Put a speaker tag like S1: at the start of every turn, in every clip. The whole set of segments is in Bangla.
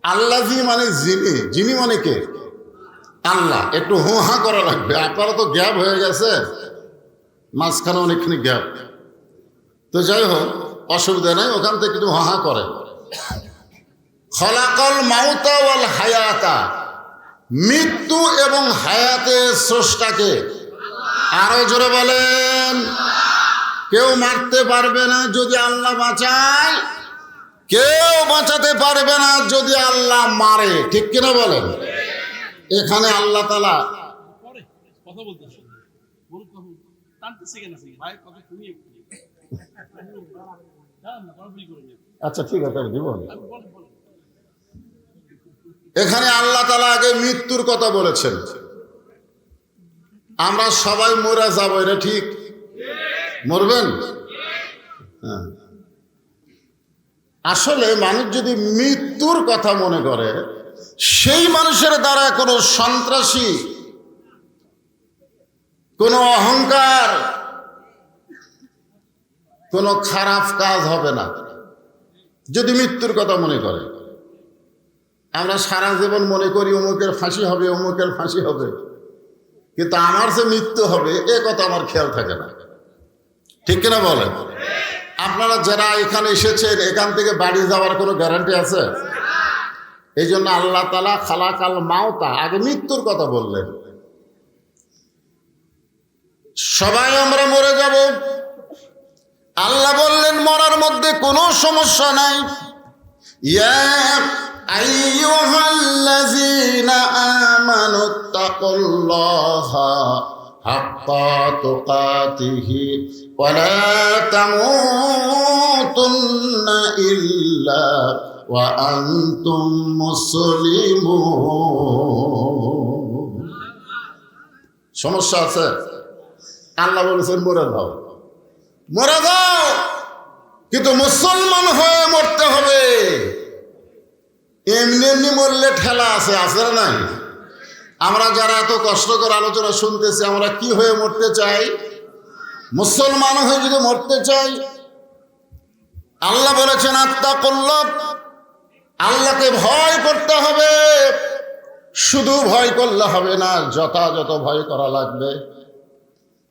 S1: আল্লাজি মানে যিনি, যিনি মানে কে? আল্লাহ। একটু হু হা করা লাগবে, আপনারা তো গ্যাপ হয়ে গেছে, মাঝখানে অনেকখানি গ্যাপ। তো যাই হোক, অসুবিধা নাই, ওখান থেকে একটু হা হা করে। খলাকল মাউতা ওয়াল হায়াতা, মৃত্যু এবং হায়াতের স্রষ্টাকে। আরো জোরে বলেন। কেউ মারতে পারবে না যদি আল্লাহ বাঁচায়, কেউ বাঁচাতে পারবে না যদি আল্লাহ মারে, ঠিক কিনা বলেন? এখানে আল্লাহ তাআলা আচ্ছা ঠিক আছে দিব। এখানে আল্লাহ তাআলা আগে মৃত্যুর কথা বলেছেন। আমরা সবাই মরে যাব, এটা ঠিক? মরবেন? হ্যাঁ। আসলে মানুষ যদি মৃত্যুর কথা মনে করে, সেই মানুষের দ্বারা কোনো সন্ত্রাসী, কোনো অহংকার, কোনো খারাপ কাজ হবে না যদি মৃত্যুর কথা মনে করে। আমরা সারা জীবন মনে করি অমুকের ফাঁসি হবে, অমুকের ফাঁসি হবে, কিন্তু আমার যে মৃত্যু হবে এ কথা আমার খেয়াল থাকে না, ঠিক কিনা বলেন? আপনারা যারা এখানে এসেছেন, এখান থেকে বাড়ি যাওয়ার কোনো গ্যারান্টি আছে? এই জন্য আল্লাহ তাআলা খালাকাল মাউতা, আগে মৃত্যুর কথা বললেন। সবাই আমরা মরে যাব, আল্লাহ বললেন মরার মধ্যে কোনো সমস্যা নাই। ইয়া আইয়ুহাল্লাযীনা আমানুত্তাকুল্লাহা হাক্কা তুকাতিহি ওয়া লা তামুতুন্না ইল্লা ওয়া আনতুম মুসলিমুন। সমস্যা আছে? আল্লাহ বলেছেন মরে যাও, মরে যাও, কিন্তু মুসলমান হয়ে মরতে হবে। এমনি এমনি মরলে ঠেলা আছে, আছে না নাই? আমরা যারা এত কষ্ট করে আলোচনা শুনতেছি, আমরা কি হয়ে মরতে চাই? মুসলমান হয়ে যদি মরতে চাই, আল্লাহ বলেছেন আত্তাকুল্লাহ, আল্লাহকে ভয় করতে হবে। শুধু ভয় করলে হবে না, যথাযথ ভয় করা লাগবে।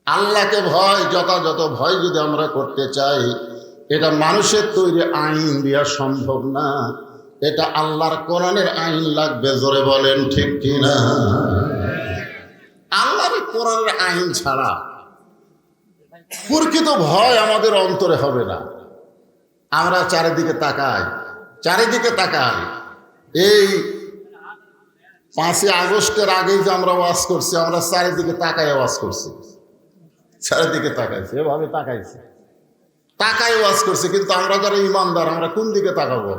S1: আল্লাহকে ভয়, যথাযথ ভয় যদি আমরা করতে চাই, এটা মানুষের তৈরি আইন দেওয়া সম্ভব না, এটা আল্লাহর কোরআনের আইন লাগবে। জোরে বলেন ঠিক কিনা? আল্লাহর কোরআনের আইন ছাড়া প্রকৃত ভয় আমাদের অন্তরে হবে না। আমরা চারিদিকে তাকাই, চারিদিকে তাকাই। এই 5ই আগস্টের আগেই যে আমরা ওয়াজ করছি, আমরা চারিদিকে তাকাই ওয়াজ করছি, চারিদিকে তাকাইছি, এভাবে তাকাইছি, তাকাই ওয়াজ করছি। কিন্তু আমরা যারা ইমানদার, আমরা কোন দিকে তাকাবো?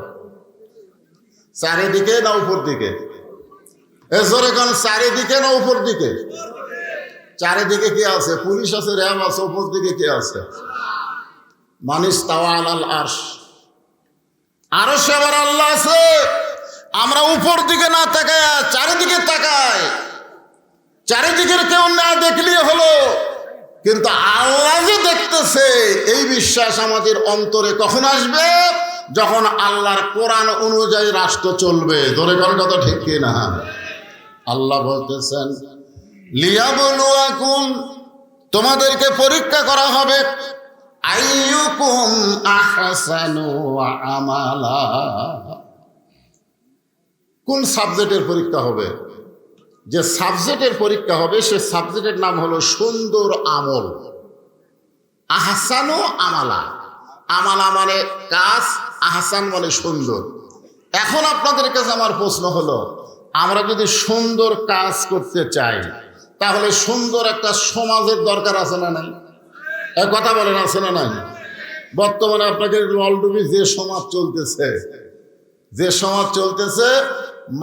S1: চারিদিকে না উপর দিকে? জোরে কোন, চারিদিকে না উপর দিকে? চারিদিকে কে আছে? পুলিশ আছে, র্যাব আছে। উপর দিকে কে আছে? মানিস তাওয়া আলাল আরশ, আরশে আবার আল্লাহ আছে। আমরা উপর দিকে না তাকাই, চারিদিকে তাকাই। চারিদিকের কেউ না দেখলেই হলো, কিন্তু আল্লাহ যে দেখতেছে এই বিশ্বাস আমাদের অন্তরে কখন আসবে? যখন আল্লাহর কোরআন অনুযায়ী রাষ্ট্র চলবে। ধরে কোন কথা ঠিক কি না? আল্লাহ বলতেছেন লিয়াবলুয়াকুম, তোমাদেরকে পরীক্ষা করা হবে, আইয়ুকুম আহসানু আমালা। কোন সাবজেক্টের পরীক্ষা হবে? যে সাবজেক্টের পরীক্ষা হবে সে সাবজেক্টের নাম হলো সুন্দর আমল। আহসানু আমালা, আমালা মানে কাজ, আহসান মানে সুন্দর। এখন আপনাদের কাছে আমার প্রশ্ন হলো, আমরা যদি সুন্দর কাজ করতে চাই, তাহলে সুন্দর একটা সমাজের দরকার আছে না নাই? কথা বলেন, আছে না নাই? বর্তমানে আপনাকে অলরেডি যে সমাজ চলতেছে, যে সমাজ চলতেছে,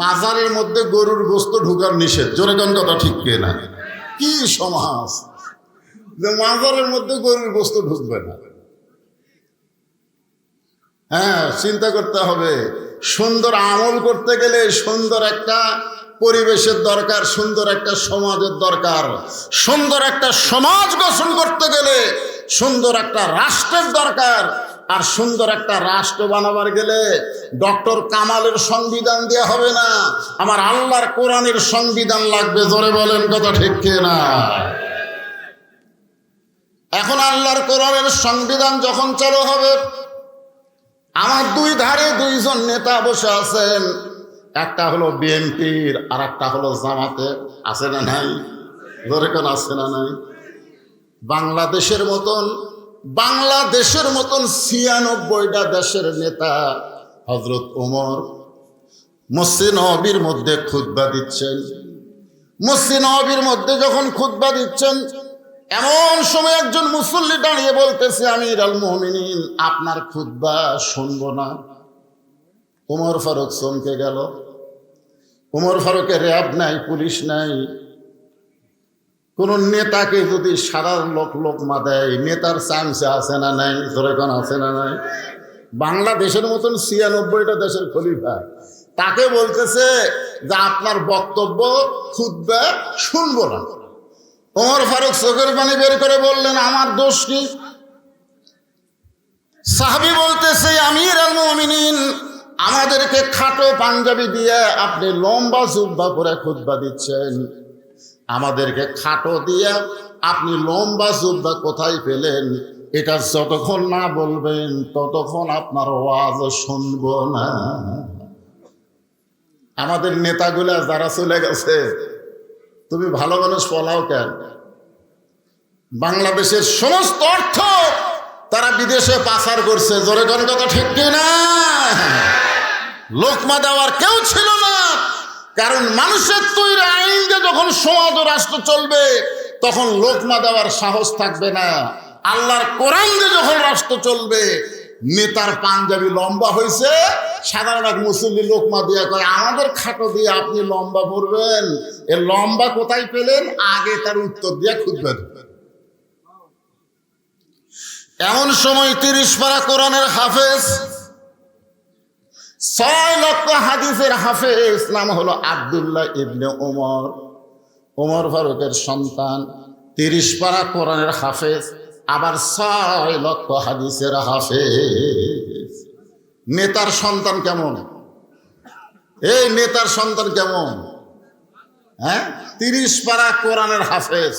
S1: মাজারের মধ্যে গরুর গোস্ত ঢুকার নিষেধ। জোরে কোন কথা ঠিক কি না? কি সমাজ যে মাজারের মধ্যে গরুর গোস্ত ঢুকবে না? হ্যাঁ, চিন্তা করতে হবে। সুন্দর আমল করতে গেলে সুন্দর একটা পরিবেশের দরকার, সুন্দর একটা সমাজের দরকার। সুন্দর একটা সমাজ গঠন করতে গেলে সুন্দর একটা রাষ্ট্রের দরকার। আর সুন্দর একটা রাষ্ট্র বানাবার গেলে ডক্টর কামালের সংবিধান দেওয়া হবে না, আমার আল্লাহর কোরআনের সংবিধান লাগবে। জোরে বলেন কথা ঠিক কিনা? এখন আল্লাহর কোরআনের সংবিধান যখন চালু হবে, আমার দুই ধারে দুইজন নেতা বসে আছেন, একটা হলো বিএনপির আর একটা হলো জামাতের। আছে না নাই? ধরে কোন আছে না নাই? বাংলাদেশের মতন 96টা দেশের নেতা হযরত ওমর মসজিদ নববীর মধ্যে খুতবা দিচ্ছেন। মসজিদ নববীর মধ্যে যখন খুতবা দিচ্ছেন, এমন সময় একজন মুসল্লি দাঁড়িয়ে বলতেছে, আমিরুল মুমিনিন, আপনার খুতবা শুনবো না। ওমর ফারুক চমকে গেল। ওমর ফারুকের র্যাব নাই, পুলিশ নাই। কোন নেতাকে যদি সাধারণ লোকমা দেয়, নেতার চান্সে আছে না নাই? ধরে কোন আছে না নাই? বাংলাদেশের মতন 96টা দেশের খলিফা তাকে বলতেছে যে আপনার বক্তব্য খুতবা শুনবো না। ওমর ফারুক চোখের পানি বের করে বললেন, আমার দোষ কি? সাহাবী বলতেছে, আমিরুল মুমিনিন, আমাদেরকে খাটো পাঞ্জাবি দিয়ে আপনি লম্বা জুব্বা পরে খুতবা দিচ্ছেন, আমাদেরকে খাটো দিয়ে আপনি লম্বা জুব্বা কোথায় পেলেন? এটা যতক্ষণ না বলবেন ততক্ষণ আপনার ওয়াজ শুনবো না। আমাদের নেতাগুলা যারা চলে গেছে, তুমি ভালো মানুষ পলাও কেন? বাংলাদেশের সমস্ত অর্থ তারা বিদেশে পাচার করছে। জোরে কোন কথা ঠিক কিনা? লোকমা দেওয়ার কেউ ছিল না, কারণ মানুষের তৈরি আইন দিয়ে যখন সমাজ ও রাষ্ট্র চলবে তখন লোকমা দেওয়ার সাহস থাকবে না। আল্লাহর কোরআন দিয়ে যখন রাষ্ট্র চলবে, নেতার পাঞ্জাবি লম্বা হয়েছে, সাধারণ এক মুসল্লি লোকমা দিয়ে কয়, আমাদের খাটো দিয়ে আপনি লম্বা পড়বেন, এ লম্বা কোথায় পেলেন? আগে তার উত্তর দিয়ে খুঁজবে। এমন সময় 30 পারা কোরআনের হাফেজ, 6 লক্ষ হাদিসের হাফেজ, নাম হলো আব্দুল্লাহ ইবনে ওমর, ওমর ফারুকের সন্তান, 30 পারা কোরআনের হাফেজ, আবার 6 লক্ষ হাদিসের হাফেজ। নেতার সন্তান কেমন? এই নেতার সন্তান কেমন? হ্যাঁ, 30 পারা কোরআনের হাফেজ,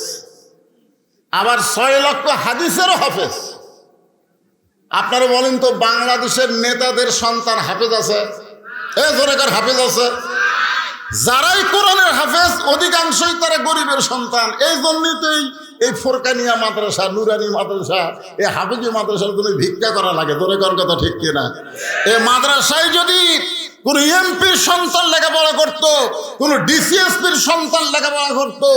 S1: আবার 6 লক্ষ হাদিসেরও হাফেজ। আপনারা বলেন তো, বাংলাদেশের নেতাদের সন্তান হাফেজ আছে? এ জোরেকার হাফেজ আছে? যারাই কোরআনের হাফেজ অধিকাংশই তারা গরিবের সন্তান। এই জন্যই তো এই ফোরকানিয়া মাদ্রাসা, নুরানি মাদ্রাসা, এই হাফেজি মাদ্রাসার জন্য ভিক্ষা করা লাগে। জোরেকার কথা ঠিক কিনা? এই মাদ্রাসায় যদি কোন এমপির সন্তান লেখাপড়া করতো, কোন ডিসিএসপির সন্তান লেখাপড়া করতো,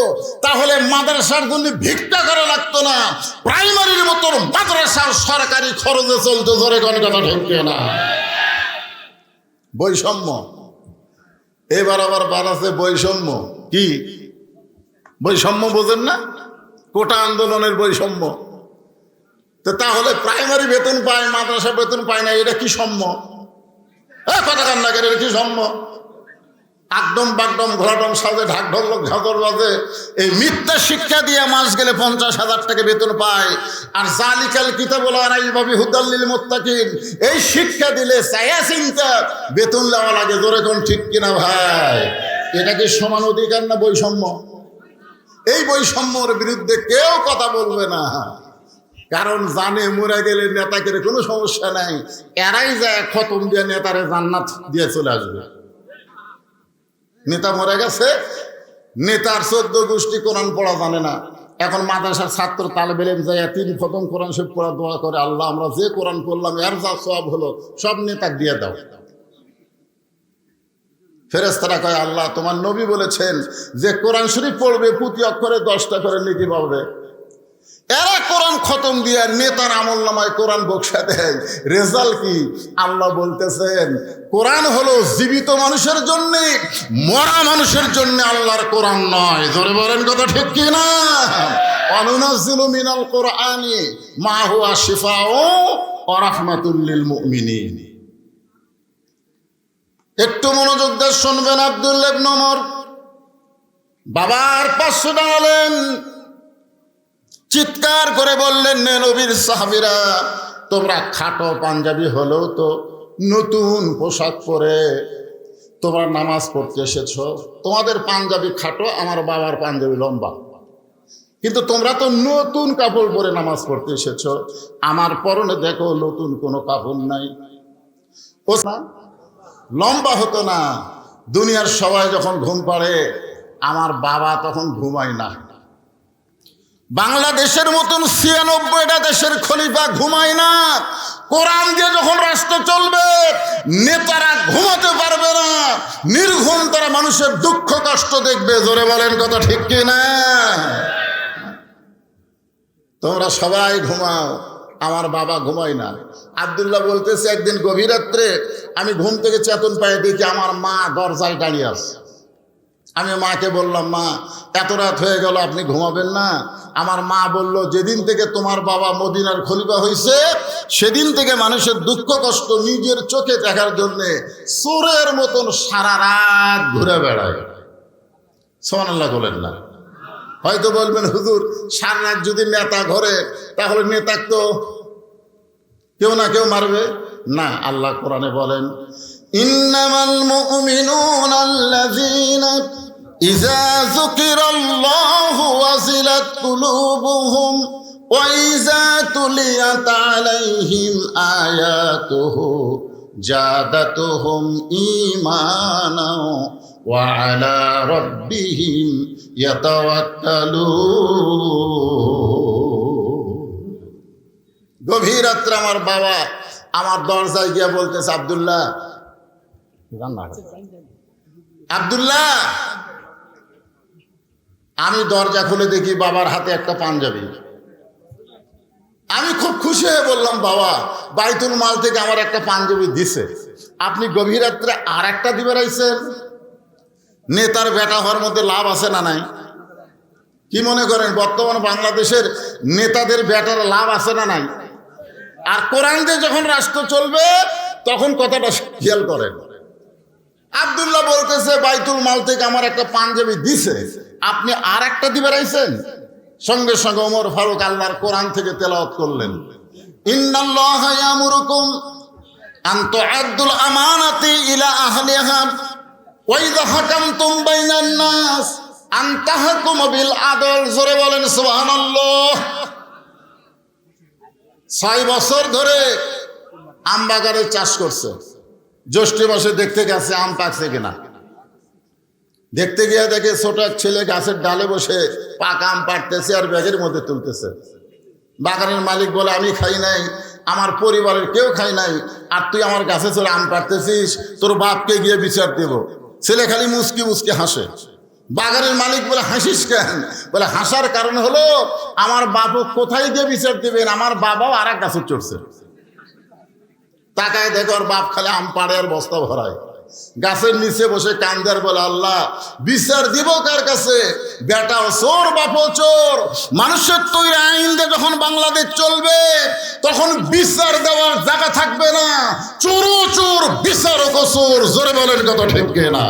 S1: তাহলে মাদ্রাসার জন্য ভিক্ষা করা লাগতো না। প্রাইমারির মতো মাদ্রাসার সরকারি খরচে চলতো। জোরে কোন কথা ঠিক কিনা? বৈষম্য এবার আবার বাড়াচ্ছে। বৈষম্য কি? বৈষম্য বোঝেন না? কোটা আন্দোলনের বৈষম্য। তো তাহলে প্রাইমারি বেতন পায়, মাদ্রাসা বেতন পায় না, এটা কি সম্য? কথা কান্না করে, এটা কি সম্য? আকডম বাগডম ঘোরাডম সাজে ঢাক ঢোলক ঝাঁদর বাজে, এই মিথ্যা শিক্ষা দিয়ে মাস গেলে 50,000 টাকা বেতন পায়। আর জালিকাল কিতাবুল রাইবা ফিহি হুদাল লিল মুত্তাকিন, এই শিক্ষা দিলে চায়া চিন্তা বেতন দেওয়া লাগে। জোরে কোন ঠিক কিনা ভাই? এটা কি সমান অধিকার না বৈষম্য? এই বৈষম্যর বিরুদ্ধে কেউ কথা বলবে না, কারণ জানে মরে গেলে নেতাকে কোনো সমস্যা নাই, এরাই যায় খতম দিয়ে নেতারে জান্নাত দিয়ে চলে আসবে। নেতা মরে গেছে, নেতার 14 গোষ্ঠী কোরআন পড়া জানে না। এখন মাদ্রাসার ছাত্র তালেবে ইলম যায় 3 খতম কোরআন শরীফ পড়া দোয়া করে, আল্লাহ আমরা যে কোরআন পড়লাম এর যা সওয়াব হলো সব নেতাকে দিয়ে দাও। ফেরেশতারা কয়, আল্লাহ তোমার নবী বলেছেন যে কোরআন শরীফ পড়বে প্রতি অক্ষরে 10টা করে নেকি পাবে। এরা কোরআন খতম দিয়ে নেতার আমল নামায় কোরআন বক্সা দেয়। রেজাল্ট কি? আল্লাহ বলতেছেন কোরআন হলো জীবিত মানুষের জন্য, মরা মানুষের জন্য আল্লাহর কোরআন নয়। জোরে বলেন কথা ঠিক কিনা? অনুনাজ্জিলু মিনাল কোরআনি মা হুয়া শিফাউ ওয়া রাহমাতুল লিল মুমিনিন। একটু মনোযোগ দিয়ে শুনবেন। আব্দুল্লাহ ইবনে ওমর বাবার পাশে দাঁড়ালেন, চিৎকার করে বললেন, নবীর সাহাবীরা তোমরা খাটো পাঞ্জাবি হলেও তো নতুন পোশাক পরে তোমরা নামাজ পড়তে এসেছ। তোমাদের পাঞ্জাবি খাটো, আমার বাবার পাঞ্জাবি লম্বা, কিন্তু তোমরা তো নতুন কাপড় পরে নামাজ পড়তে এসেছ। আমার পরনে দেখো নতুন কোনো কাপড় নাই। ও না, লম্বা হতো না। দুনিয়ার সবাই যখন ঘুম পাড়ে, আমার বাবা তখন ঘুমায় না। বাংলাদেশের মতন ৯৬টা দেশের খলিফা ঘুমায় না। কোরআন দিয়ে যখন রাষ্ট্র চলবে, নেতারা ঘুমাতে পারবে না, নির্ঘুম তারা মানুষের দুঃখ কষ্ট দেখবে। জোরে বলেন কথা ঠিক কি না? তোমরা সবাই ঘুমাও, আমার বাবা ঘুমায় না। আব্দুল্লাহ বলতেছে, একদিন গভীর রাত্রে আমি ঘুম থেকে চেতন পায়ে দেখি আমার মা দরজায় দাঁড়িয়ে আছে। আমি মাকে বললাম, মা এত রাত হয়ে গেল, আপনি ঘুমাবেন না? আমার মা বলল, যেদিন থেকে তোমার বাবা মদিনার খলিফা হয়েছে সেদিন থেকে মানুষের দুঃখ কষ্ট নিজের চোখে দেখার জন্যে চোরের মতন সারা রাত ঘুরে বেড়ায়। সুবহানাল্লাহ বলেন না? হয়তো বলবেন, হুজুর সারা রাত যদি নেতা ঘরে, তাহলে নেতা তো কেউ না কেউ মারবে না। আল্লাহ কোরআনে বলেন, ইন্নামাল মুমিনুনা আল্লাযীনা ইযা যুকিরাল্লাহু ওয়াজিলাত কুলুবুহুম ওয়া ইযা তুলিয়াত আলাইহিম আয়াতুহু জাদাতুহুম ঈমানাও ওয়া আলা রাব্বিহিম ইয়াতাওয়াক্কালুন। গভীর রাত্রে আমার বাবা আমার দরজায় গিয়ে বলতেছে, আব্দুল্লাহ, আব্দুল্লাহ। আমি দরজা খুলে দেখি বাবার হাতে একটা পাঞ্জাবি। আমি খুব খুশি হয়ে বললাম, বাবা বাইতুল মাল থেকে আমার একটা পাঞ্জাবি দিছে, আপনি গভীর রাত্রে আর একটা দিবে রাইছেন। নেতার বেটা হওয়ার মধ্যে লাভ আছে না নাই? কি মনে করেন বর্তমান বাংলাদেশের নেতাদের বেটার লাভ আছে না নাই? আর কোরআন দিয়ে যখন রাষ্ট্র চলবে তখন কথাটা খেয়াল করেন। আব্দুল্লাহ বলতেছে, বাইতুল মাল থেকে আমার একটা পাঞ্জাবি দিছে, আপনি আর একটা দিবে রাইছেন। সঙ্গে সঙ্গে ওমর ফারুক আল্লাহর কোরআন থেকে তেলাওয়াত করলেন, ইন্নাল্লাহা ইয়ামুরুকুম আন তুআদ্দুল আমানাতি ইলা আহলিহা ওয়া ইযা হাকামতুম বাইনান নাস আন তাহকুমু বিল আদল। জোরে বলেন সুবহানাল্লাহ। ৬ বছর ধরে আম বাগানের চাষ করছে। জ্যৈষ্ঠ মাসে দেখতে গেছে আম পাকছে কিনা। দেখতে গিয়ে দেখে ছোট এক ছেলে গাছের ডালে বসে পাকা আম পাড়তেছে আর ব্যাগের মধ্যে তুলতেছে। বাগানের মালিক বলে, আমি খাই নাই, আমার পরিবারের কেউ খাই নাই, আর তুই আমার গাছে চলে আম পাড়তেছিস, তোর বাপকে গিয়ে বিচার দেব। ছেলে খালি মুচকি মুচকি হাসে। বাগানের মালিক বলে, হাসিস কেন? বলে, হাসার কারণ হলো আমার বাপও কোথায় গিয়ে বিচার দেবেন, আমার বাবাও আর এক গাছে চড়ছে। তাকায় দেখো ওর বাপ খালি আম পাড়ে আর বস্তা ভরায়। গাছের নিচে বসে কান্দার বলে, আল্লাহ বিচার দিব কার কাছে? বেটাও চোর, বাপও চোর। মানুষের তৈরি আইন দিয়ে যখন বাংলাদেশ চলবে তখন বিচার দেওয়ার জায়গা থাকবে না। চোরও চোর, বিচারকও চোর। জোরে বলেন কত ঠিক না?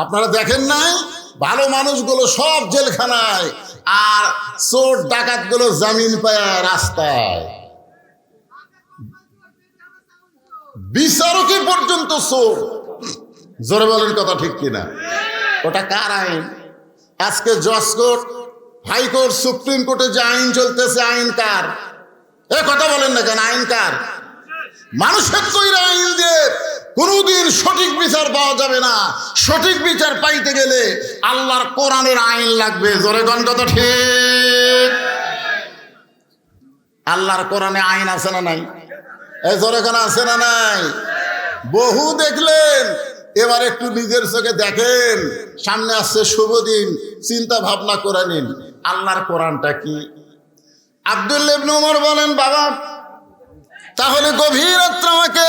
S1: আপনারা দেখেন নাই, ভালো মানুষগুলো সব জেলখানায়, আর চোর ডাকাত গুলো জামিন পায় রাস্তায়। বিচারকে পর্যন্ত চোর। জোরে বলেন কথা ঠিক কিনা? ওটা কার আইন? আজকে জজ কোর্ট, হাইকোর্ট, সুপ্রিম কোর্টে যে আইন চলতেছে, আইন কার? এ কথা বলেন না কেন? আইন কার? মানুষের তৈরি আইন দিয়ে কোনোদিন সঠিক বিচার পাওয়া যাবে না। সঠিক বিচার পাইতে গেলে আল্লাহর কোরআনের আইন লাগবে। জোরে কোন কথা ঠিক? আল্লাহর কোরআনে আইন আছে না নাই? জোরে কোন আছে না নাই? বহু দেখলেন, এবার একটু নিজের চোখে দেখেন। সামনে আসছে শুভ দিন, চিন্তা ভাবনা করে নিন আল্লাহর কোরআনটা কি। আব্দুল্লাহ ইবনে ওমর বলেন, বাবা তাহলে গভীর রাত্রে আমাকে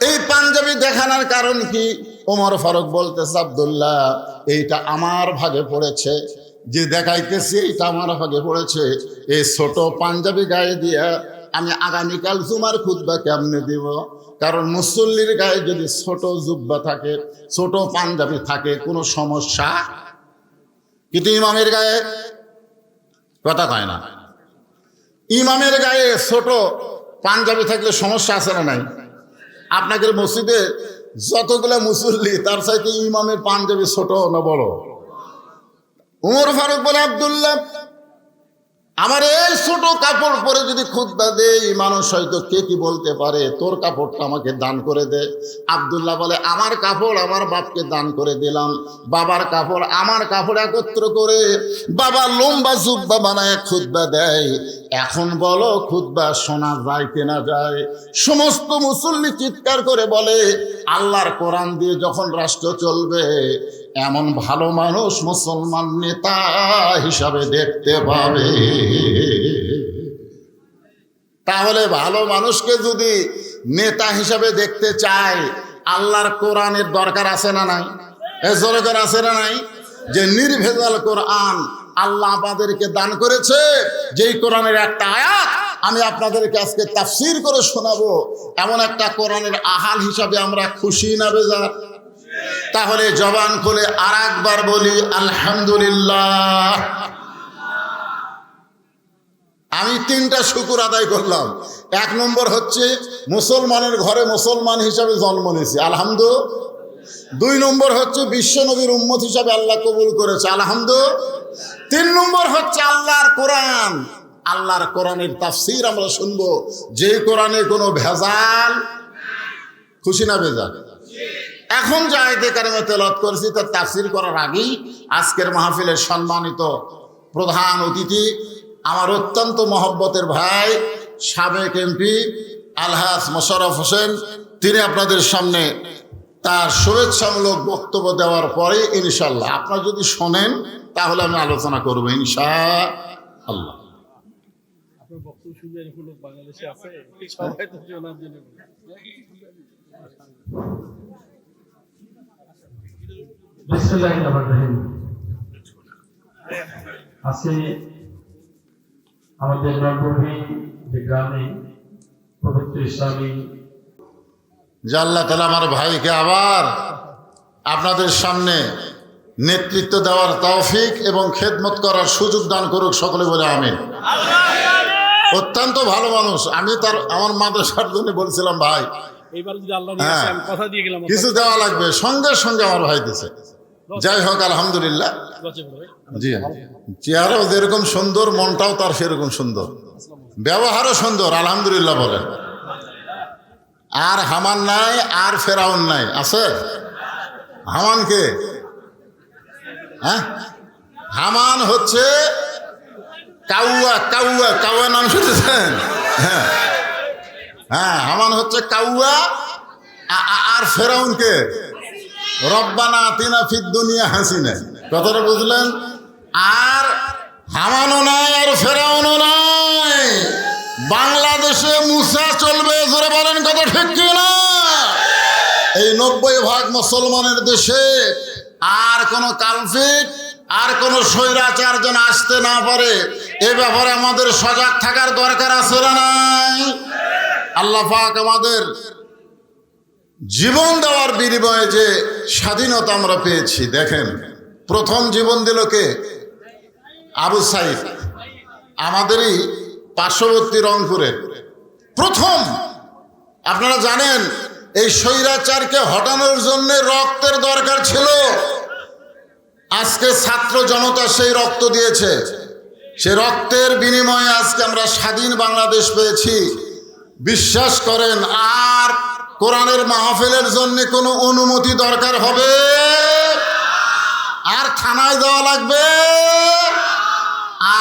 S1: এই পাঞ্জাবি দেখানোর কারণ কি? ওমর ফারুক বলতেছে, আব্দুল্লাহ এইটা আমার ভাগে পড়েছে, যে দেখাইতেছি এইটা আমার ভাগে পড়েছে। এই ছোট পাঞ্জাবি গায়ে দিয়া আমি আগামীকাল জুমার খুতবা কেমনে দিব? কারণ মুসল্লির গায়ে যদি ছোট জুব্বা থাকে, ছোট পাঞ্জাবি থাকে, কোনো সমস্যা, কিন্তু ইমামের গায়ে কথা কয় না। ইমামের গায়ে ছোট পাঞ্জাবি থাকলে সমস্যা আছে না নাই? আপনাদের মসজিদে যতগুলো মুসল্লি তার চাইতে ইমামের পাঞ্জাবি ছোট না বড়? উমর ফারুক বলে, আব্দুল্লাহ, আমার এই ছোট কাপড় পরে যদি খুতবা দেই মানুষ হয়তো কে কি বলতে পারে, তোর কাপড়টা আমাকে দান করে দে। আব্দুল্লাহ বলে, আমার কাপড় আমার বাপকে দান করে দিলাম, বাবার কাপড় আমার কাপড় একত্র করে বাবা লম্বা জুব্বা বানায় খুতবা দেয়। এখন বলো খুতবা শোনা যায় কিনা যায়? সমস্ত মুসল্লি চিৎকার করে বলে, আল্লাহর কোরআন দিয়ে যখন রাষ্ট্র চলবে এমন ভালো মানুষ মুসলমান নেতা হিসাবে দেখতে পাবে। তাহলে ভালো মানুষকে যদি নেতা হিসাবে দেখতে চায় আল্লাহর কোরআনের দরকার আছে না নাই? দরকার আছে না নাই? যে নির্ভেজাল কোরআন আল্লাহ আমাদেরকে দান করেছে, যেই কোরআনের একটা আয়াত আমি আপনাদেরকে আজকে তাফসীর করে শোনাবো, এমন একটা কোরআনের আহাল হিসাবে আমরা খুশি না বেজার? তাহলে জবান খুলে আর একবার বলি আলহামদুলিল্লাহ। আমি তিনটা শুকর আদায় করলাম। এক নম্বর হচ্ছে মুসলমানের ঘরে মুসলমান হিসাবে জন্ম নিয়েছি, আলহামদুলিল্লাহ। দুই নম্বর হচ্ছে বিশ্ব নবীর উম্মত হিসাবে আল্লাহ কবুল করেছে, আলহামদুলিল্লাহ। তিন নম্বর হচ্ছে আল্লাহর কোরআন, আল্লাহর কোরআনের তাফসীর আমরা শুনবো, যে কোরআনে কোনো ভেজাল। খুশি না বেজাল? এখন যে আয়াতে কারিমা তেলাওয়াত করেছি তার তাফসীর করার আগেই আজকের মাহফিলের সম্মানিত প্রধান অতিথি, আমার অত্যন্ত মহব্বতের ভাই সাবেক এমপি আলহাজ মোশাররফ হোসেন, তিনি আপনাদের সামনে তার শুভেচ্ছামূলক বক্তব্য দেওয়ার পরে ইনশাআল্লাহ আপনারা যদি শোনেন তাহলে আমি আলোচনা করবো ইনশাআল্লাহ।
S2: আজকে আমাদের নবভূমি যে গ্রামে পবিত্র ইসলামী
S1: যে আল্লাহ তাআলা আমার ভাইকে আবার আপনাদের সামনে নেতৃত্ব দেওয়ার তৌফিক এবং খেদমত করার সুযোগ দান করুক, সকলে বলে আমিন। অত্যন্ত ভালো মানুষ। আমি তার আমার মাদ্রাসার জন্য বলছিলাম ভাই কিছু দেওয়া লাগবে, সঙ্গে সঙ্গে আমার ভাই দিছে। যাই হোক আলহামদুলিল্লাহ। জি চেহারাও যেরকম সুন্দর মনটাও তার সেরকম সুন্দর, ব্যবহারও সুন্দর, আলহামদুলিল্লাহ বলেন। আর হামান নাই আর ফেরাউন নাই, আছে? হামান কে? হ্যাঁ, হামান হচ্ছে কাউয়া। কাউয়া কাউয়া নাম শুনেছেন? হ্যাঁ হ্যাঁ, হামান হচ্ছে কাউয়া। আর ফেরাউন কে? রব্বানা আতিনা ফিদ দুনিয়া হাসিনা। কথাটা বুঝলেন? আর হামানও নাই আর ফেরাউনও নাই, বাংলাদেশে মুসা চলবে। জোরে বলেন কথা ঠিক কি না? এই 90% মুসলমানের দেশে আর কোন কালফিট আর কোন স্বৈরাচার যেন আসতে না পারে, এ ব্যাপারে আমাদের সজাগ থাকার দরকার আছে না নাই? আল্লাহ পাক আমাদের জীবন দেওয়ার বিনিময়ে যে স্বাধীনতা আমরা পেয়েছি, দেখেন প্রথম জীবন দিল কে? আবু সাইদ, আমাদেরই পার্শ্ববর্তী রংপুরের প্রথম। আপনারা জানেন এই স্বৈরাচারকে হটানোর জন্য রক্তের দরকার ছিল। আজকে ছাত্র জনতা সেই রক্ত দিয়েছে, সে রক্তের বিনিময়ে আজকে আমরা স্বাধীন বাংলাদেশ পেয়েছি। বিশ্বাস করেন আর কোরআনের মাহফিলের জন্য কোনো অনুমতি দরকার হবে? আর থানায় দেওয়া লাগবে?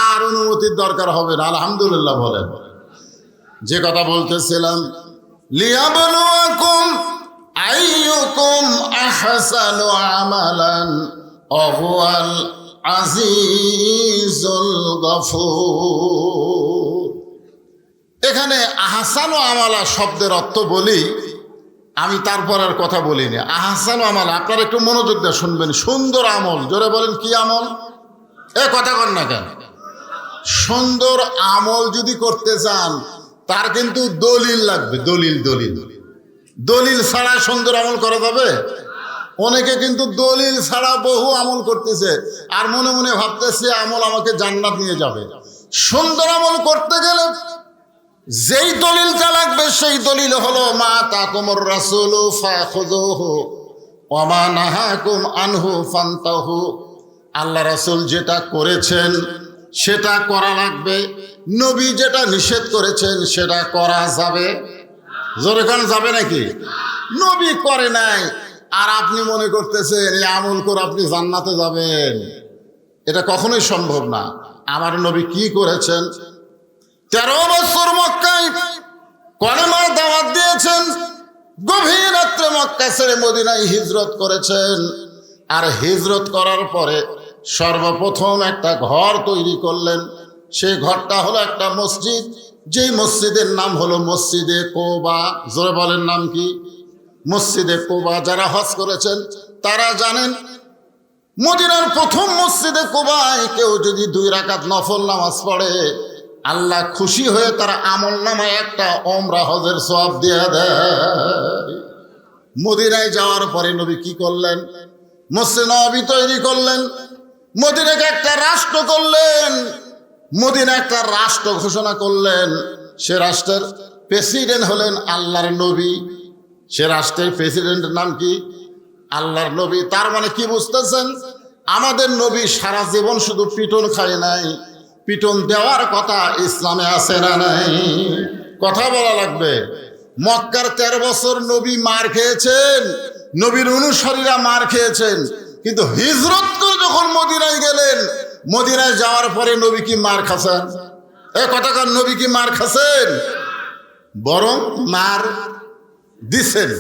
S1: আর অনুমতির দরকার হবে না, আলহামদুলিল্লাহ বলেন। যে কথা বলতেছিলাম, লিয়াবলুয়াকুম আইয়ুকুম আহসানু আমালান ওয়াহুয়াল আজিজুল গফুর। এখানে আহসানু আমালা শব্দের অর্থ বলি আমি, তারপর আর কথা বলিনি। আহসানু আমালা আপনারা একটু মনোযোগ দিয়ে শুনবেন। সুন্দর আমল, জোরে বলেন কি আমল? এ কথা কন না কেন? সুন্দর আমল যদি করতে চান তার কিন্তু দলিল লাগবে, দলিল। দলিল দলিল ছাড়া সুন্দর আমল করা যাবে? অনেকে কিন্তু দলিল ছাড়া বহু আমল করতেছে আর মনে মনে ভাবতেছে আমল আমাকে জান্নাত নিয়ে যাবে। সুন্দর আমল করতে গেলে যেই দলিলটা লাগবে সেই দলিল হলো মা তাকুমুর রাসূলু ফাখুযুহু ওয়া মা নাহাকুম আনহু ফান্তাহু। আল্লাহ রাসূল যেটা করেছেন সেটা করা লাগবে, নবী যেটা নিষেধ করেছেন সেটা করা যাবে। জোরে কোন যাবে নাকি? নবী করে নাই আর আপনি মনে করতেছেন এই আমল করে আপনি জান্নাতে যাবেন, এটা কখনোই সম্ভব না। আমার নবী কি করেছেন? 13 বছর মক্কায় কলেমার দাওয়াত দিয়েছেন, গভীর রাত্রে মক্কা ছেড়ে মদিনায় হিজরত করেছেন। আর হিজরত করার পরে সর্বপ্রথম একটা ঘর তৈরি করলেন। সেই ঘরটা হলো একটা মসজিদ, যেই মসজিদের নাম হলো মসজিদে কোবা। জোরে বলেন নাম কি? মসজিদে কোবা। যারা হজ করেছেন তারা জানেন মদিনার প্রথম মসজিদে কোবায় কেউ যদি 2 রাকাত নফল নামাজ পড়ে আল্লাহ খুশি হয়ে তার আমল নামায় একটা ওমরা হজের সওয়াব দিয়ে দেয়। মদিনায় যাওয়ার পরে নবী কি করলেন? মসজিদ নববী তৈরি করলেন, মদিনাকে একটা রাষ্ট্র করলেন, মদিনা একটা রাষ্ট্র ঘোষণা করলেন। সে রাষ্ট্রের প্রেসিডেন্ট হলেন আল্লাহর নবী। সে রাষ্ট্রের প্রেসিডেন্টের নাম কি? আল্লাহর নবী। তার মানে কি বুঝতেছেন? আমাদের নবী সারা জীবন শুধু পিটন খায় নাই, পিটন দেওয়ার কথা ইসলামে আছে না নাই? কথা বলা লাগবে। মক্কার 13 বছর নবী মার খেয়েছেন, নবীর অনুসারীরা মার খেয়েছেন, কিন্তু হিজরত করে যখন মদিনায় গেলেন, মদিনায় যাওয়ার পরে নবী কি মার খাচ্ছেন? এ কথাকার নবী কি মার খাচ্ছেন? বরং মার দিছেন।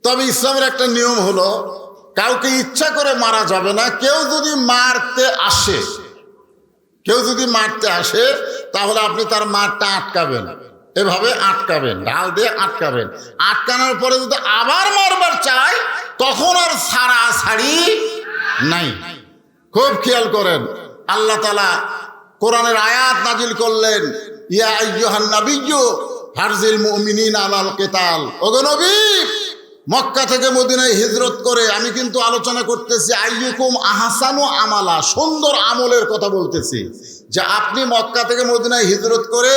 S1: তবে ইসলামের একটা নিয়ম হলো কাউকে ইচ্ছা করে মারা যাবে না। কেউ যদি মারতে আসে তাহলে আপনি তার মারটা আটকাবেন, এভাবে আটকাবেন, ঢাল দিয়ে আটকাবেন। আটকানোর পরে যদি আবার মারবার চায় তখন আর ছাড়াছাড়ি নাই। খুব খেয়াল করেন, আল্লাহ তাআলা কোরআনের আয়াত নাজিল করলেন, ইয়া আইয়ুহান নাবিয়্যু হারজিল মুমিনিনা আলাল কিতাল। ওগো নবী, মক্কা থেকে মদিনায় হিজরত করে আমি কিন্তু আলোচনা করতেছি আইয়ুকুম আহসানু আমালা, সুন্দর আমলের কথা বলতেছি। যে আপনি মক্কা থেকে মদিনায় হিজরত করে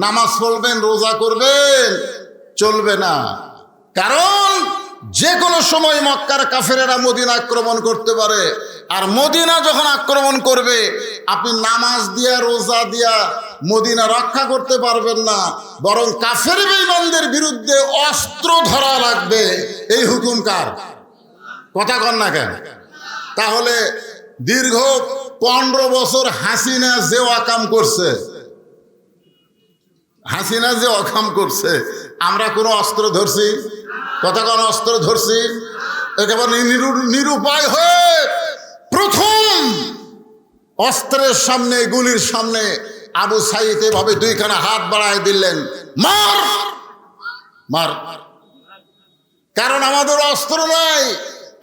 S1: নামাজ পড়বেন, রোজা করবেন, চলবে না। কারণ যে কোনো সময় মক্কার কাফেরেরা মদিনা আক্রমণ করতে পারে। আর মদিনা যখন আক্রমণ করবে আপনি নামাজ দিয়া রোজা দিয়া মদিনা রক্ষা করতে পারবেন না, বরং কাফের বেঈমানদের বিরুদ্ধে অস্ত্র ধরা লাগবে। এই হুকুম কার? কথা কন না কেন? তাহলে দীর্ঘ 15 বছর হাসিনা যে অকাম করছে, আমরা কোনো অস্ত্র ধরছি? কথা কন, অস্ত্র ধরছি? একেবারে নিরুপায় হয়ে প্রথম অস্ত্রের সামনে, গুলির সামনে আবু সাইদ এভাবে 2খানা হাত বাড়ায় দিলেন, মার মার। কারণ আমাদের অস্ত্র নাই,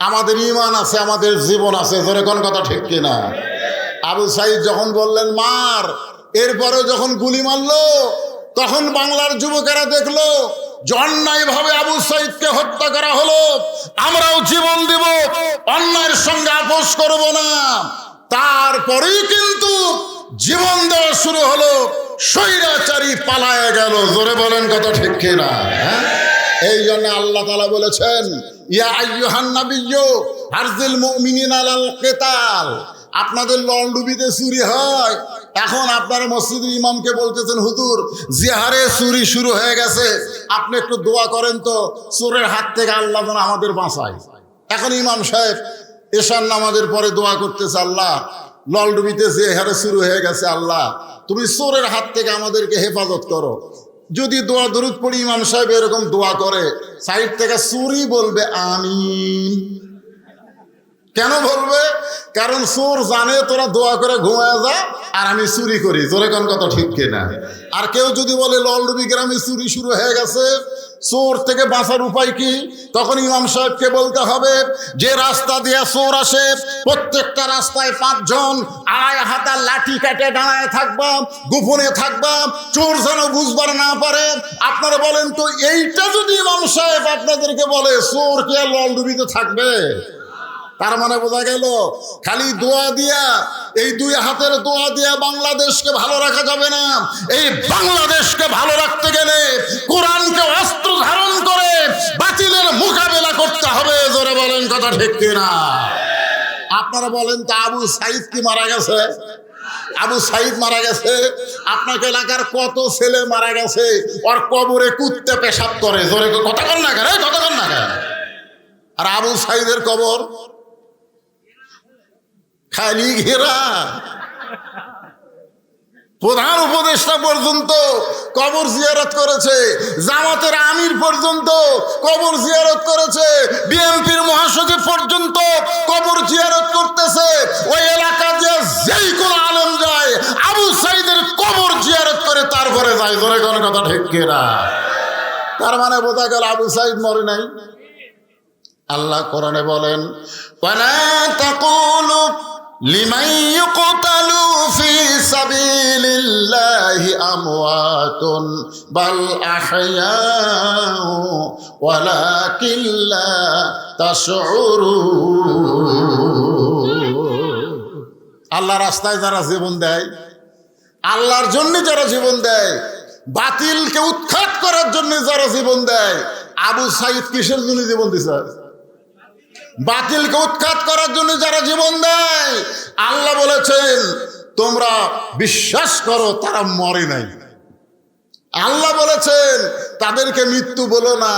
S1: আমাদের ঈমান আছে, আমাদের জীবন আছে। জোরে কোন কথা ঠিক কিনা? আবু সাইদ যখন বললেন মার, এরপরে যখন গুলি মারলো তখন বাংলার যুবকেরা দেখলো অন্যায় ভাবে আবু সাইদকে হত্যা করা হলো, আমরাও জীবন দিব, অন্যায়ের সঙ্গে আপোষ করব না। তারপরেই কিন্তু জীবন দেওয়া শুরু হলো, স্বৈরাচারী পালায় গেল। জোরে বলেন কথা ঠিক কিনা? এই জন্য আল্লাহ তাআলা বলেছেন, ইয়া আইয়ুহান নাবিয়্যু হারজিল মুমিনিনা আলাল কিতাল। আপনাদের লন্ডুবিতে চুরি হয়, এখন আপনারা মসজিদের ইমামকে বলতেছেন, হুজুর জিহারে চুরি শুরু হয়ে গেছে, আপনি একটু দোয়া করেন তো চোরের হাত থেকে আল্লাহ যেন আমাদের বাঁচায়। এখন ইমাম সাহেব এশার নামাজের পরে দোয়া করতেছে, আল্লাহ লন্ডুবিতে জিহারে শুরু হয়ে গেছে, আল্লাহ তুমি চোরের হাত থেকে আমাদেরকে হেফাজত করো। যদি দোয়া দরুদ পড়ি ইমাম সাহেব এরকম দোয়া করে, সাইড থেকে চুরি বলবে আমিন। কেন বলবে? কারণ চোর জানে তোরা দোয়া করে ঘুমায় যা আর আমি চুরি করি। জোরে কোন কথা ঠিক কিনা? আর কেউ যদি বলে ললডুবি গ্রামে চুরি শুরু হয়ে গেছে, চোর থেকে বাঁচার উপায় কি? তখন ইমাম সাহেবকে বলতে হবে, যে রাস্তা দিয়ে চোর আসে প্রত্যেকটা রাস্তায় 5 জন আড়াই হাতা লাঠি কাটে দাঁড়ায় থাকবা, গোপনে থাকবা, চোর যেন বুঝবার না পারে। আপনারা বলেন তো, এইটা যদি ইমাম সাহেব আপনাদেরকে বলে, চোর কি আর ললডুবিতে থাকবে? তার মানে বোঝা গেল খালি দোয়া দিয়া এই দুই হাতের দোয়া দিয়ে বাংলাদেশকে ভালো রাখা যাবে না। এই বাংলাদেশকে ভালো রাখতে গেলে কোরআনকে অস্ত্র ধারণ করে বাতিলের মোকাবেলা করতে হবে। জোরে বলেন কথা ঠিক কিনা? আপনারা বলেন তো, আবু সাইদ কি মারা গেছে? আবু সাইদ মারা গেছে। আপনাকে এলাকার কত ছেলে মারা গেছে, ওর কবরে কুত্তে পেশাব করে। জোরে কথা কর না কেন, কথা কর না কেন? আর আবু সাইদের কবর খালি ঘেরা। প্রধান উপদেষ্টা পর্যন্ত কবর জিয়ারত করেছে, জামাতের আমির পর্যন্ত কবর জিয়ারত করেছে, বিএনপির মহাসচিব পর্যন্ত কবর জিয়ারত করতেছে। ওই এলাকা দিয়ে যেই কোনো আলেম যায়, আবু সাইদের কবর জিয়ারত করে তারপরে যায়। ধরে কোন কথা ঠিক কিনা? তার মানে বোঝা গেল আবু সাইদ মরে নাই। আল্লাহ কোরআনে বলেন, ওয়ালা তাকুলু লিমান ইউকতালু ফি সাবিলিল্লাহি আমওয়াতুন বাল আহইয়াউ ওয়ালাকিন লা তাশউরুন। আল্লাহ রাস্তায় যারা জীবন দেয়, আল্লাহর জন্য যারা জীবন দেয়, বাতিলকে উৎখাত করার জন্য যারা জীবন দেয়, আবু সাইদ কিসের জন্য জীবন দিছে? বাতিলকে উৎখাত করার জন্য যারা জীবন দেয়, আল্লাহ বলেছেন তোমরা বিশ্বাস করো তারা মরে নাই। আল্লাহ বলেছেন তাদেরকে মৃত্যু বলো না,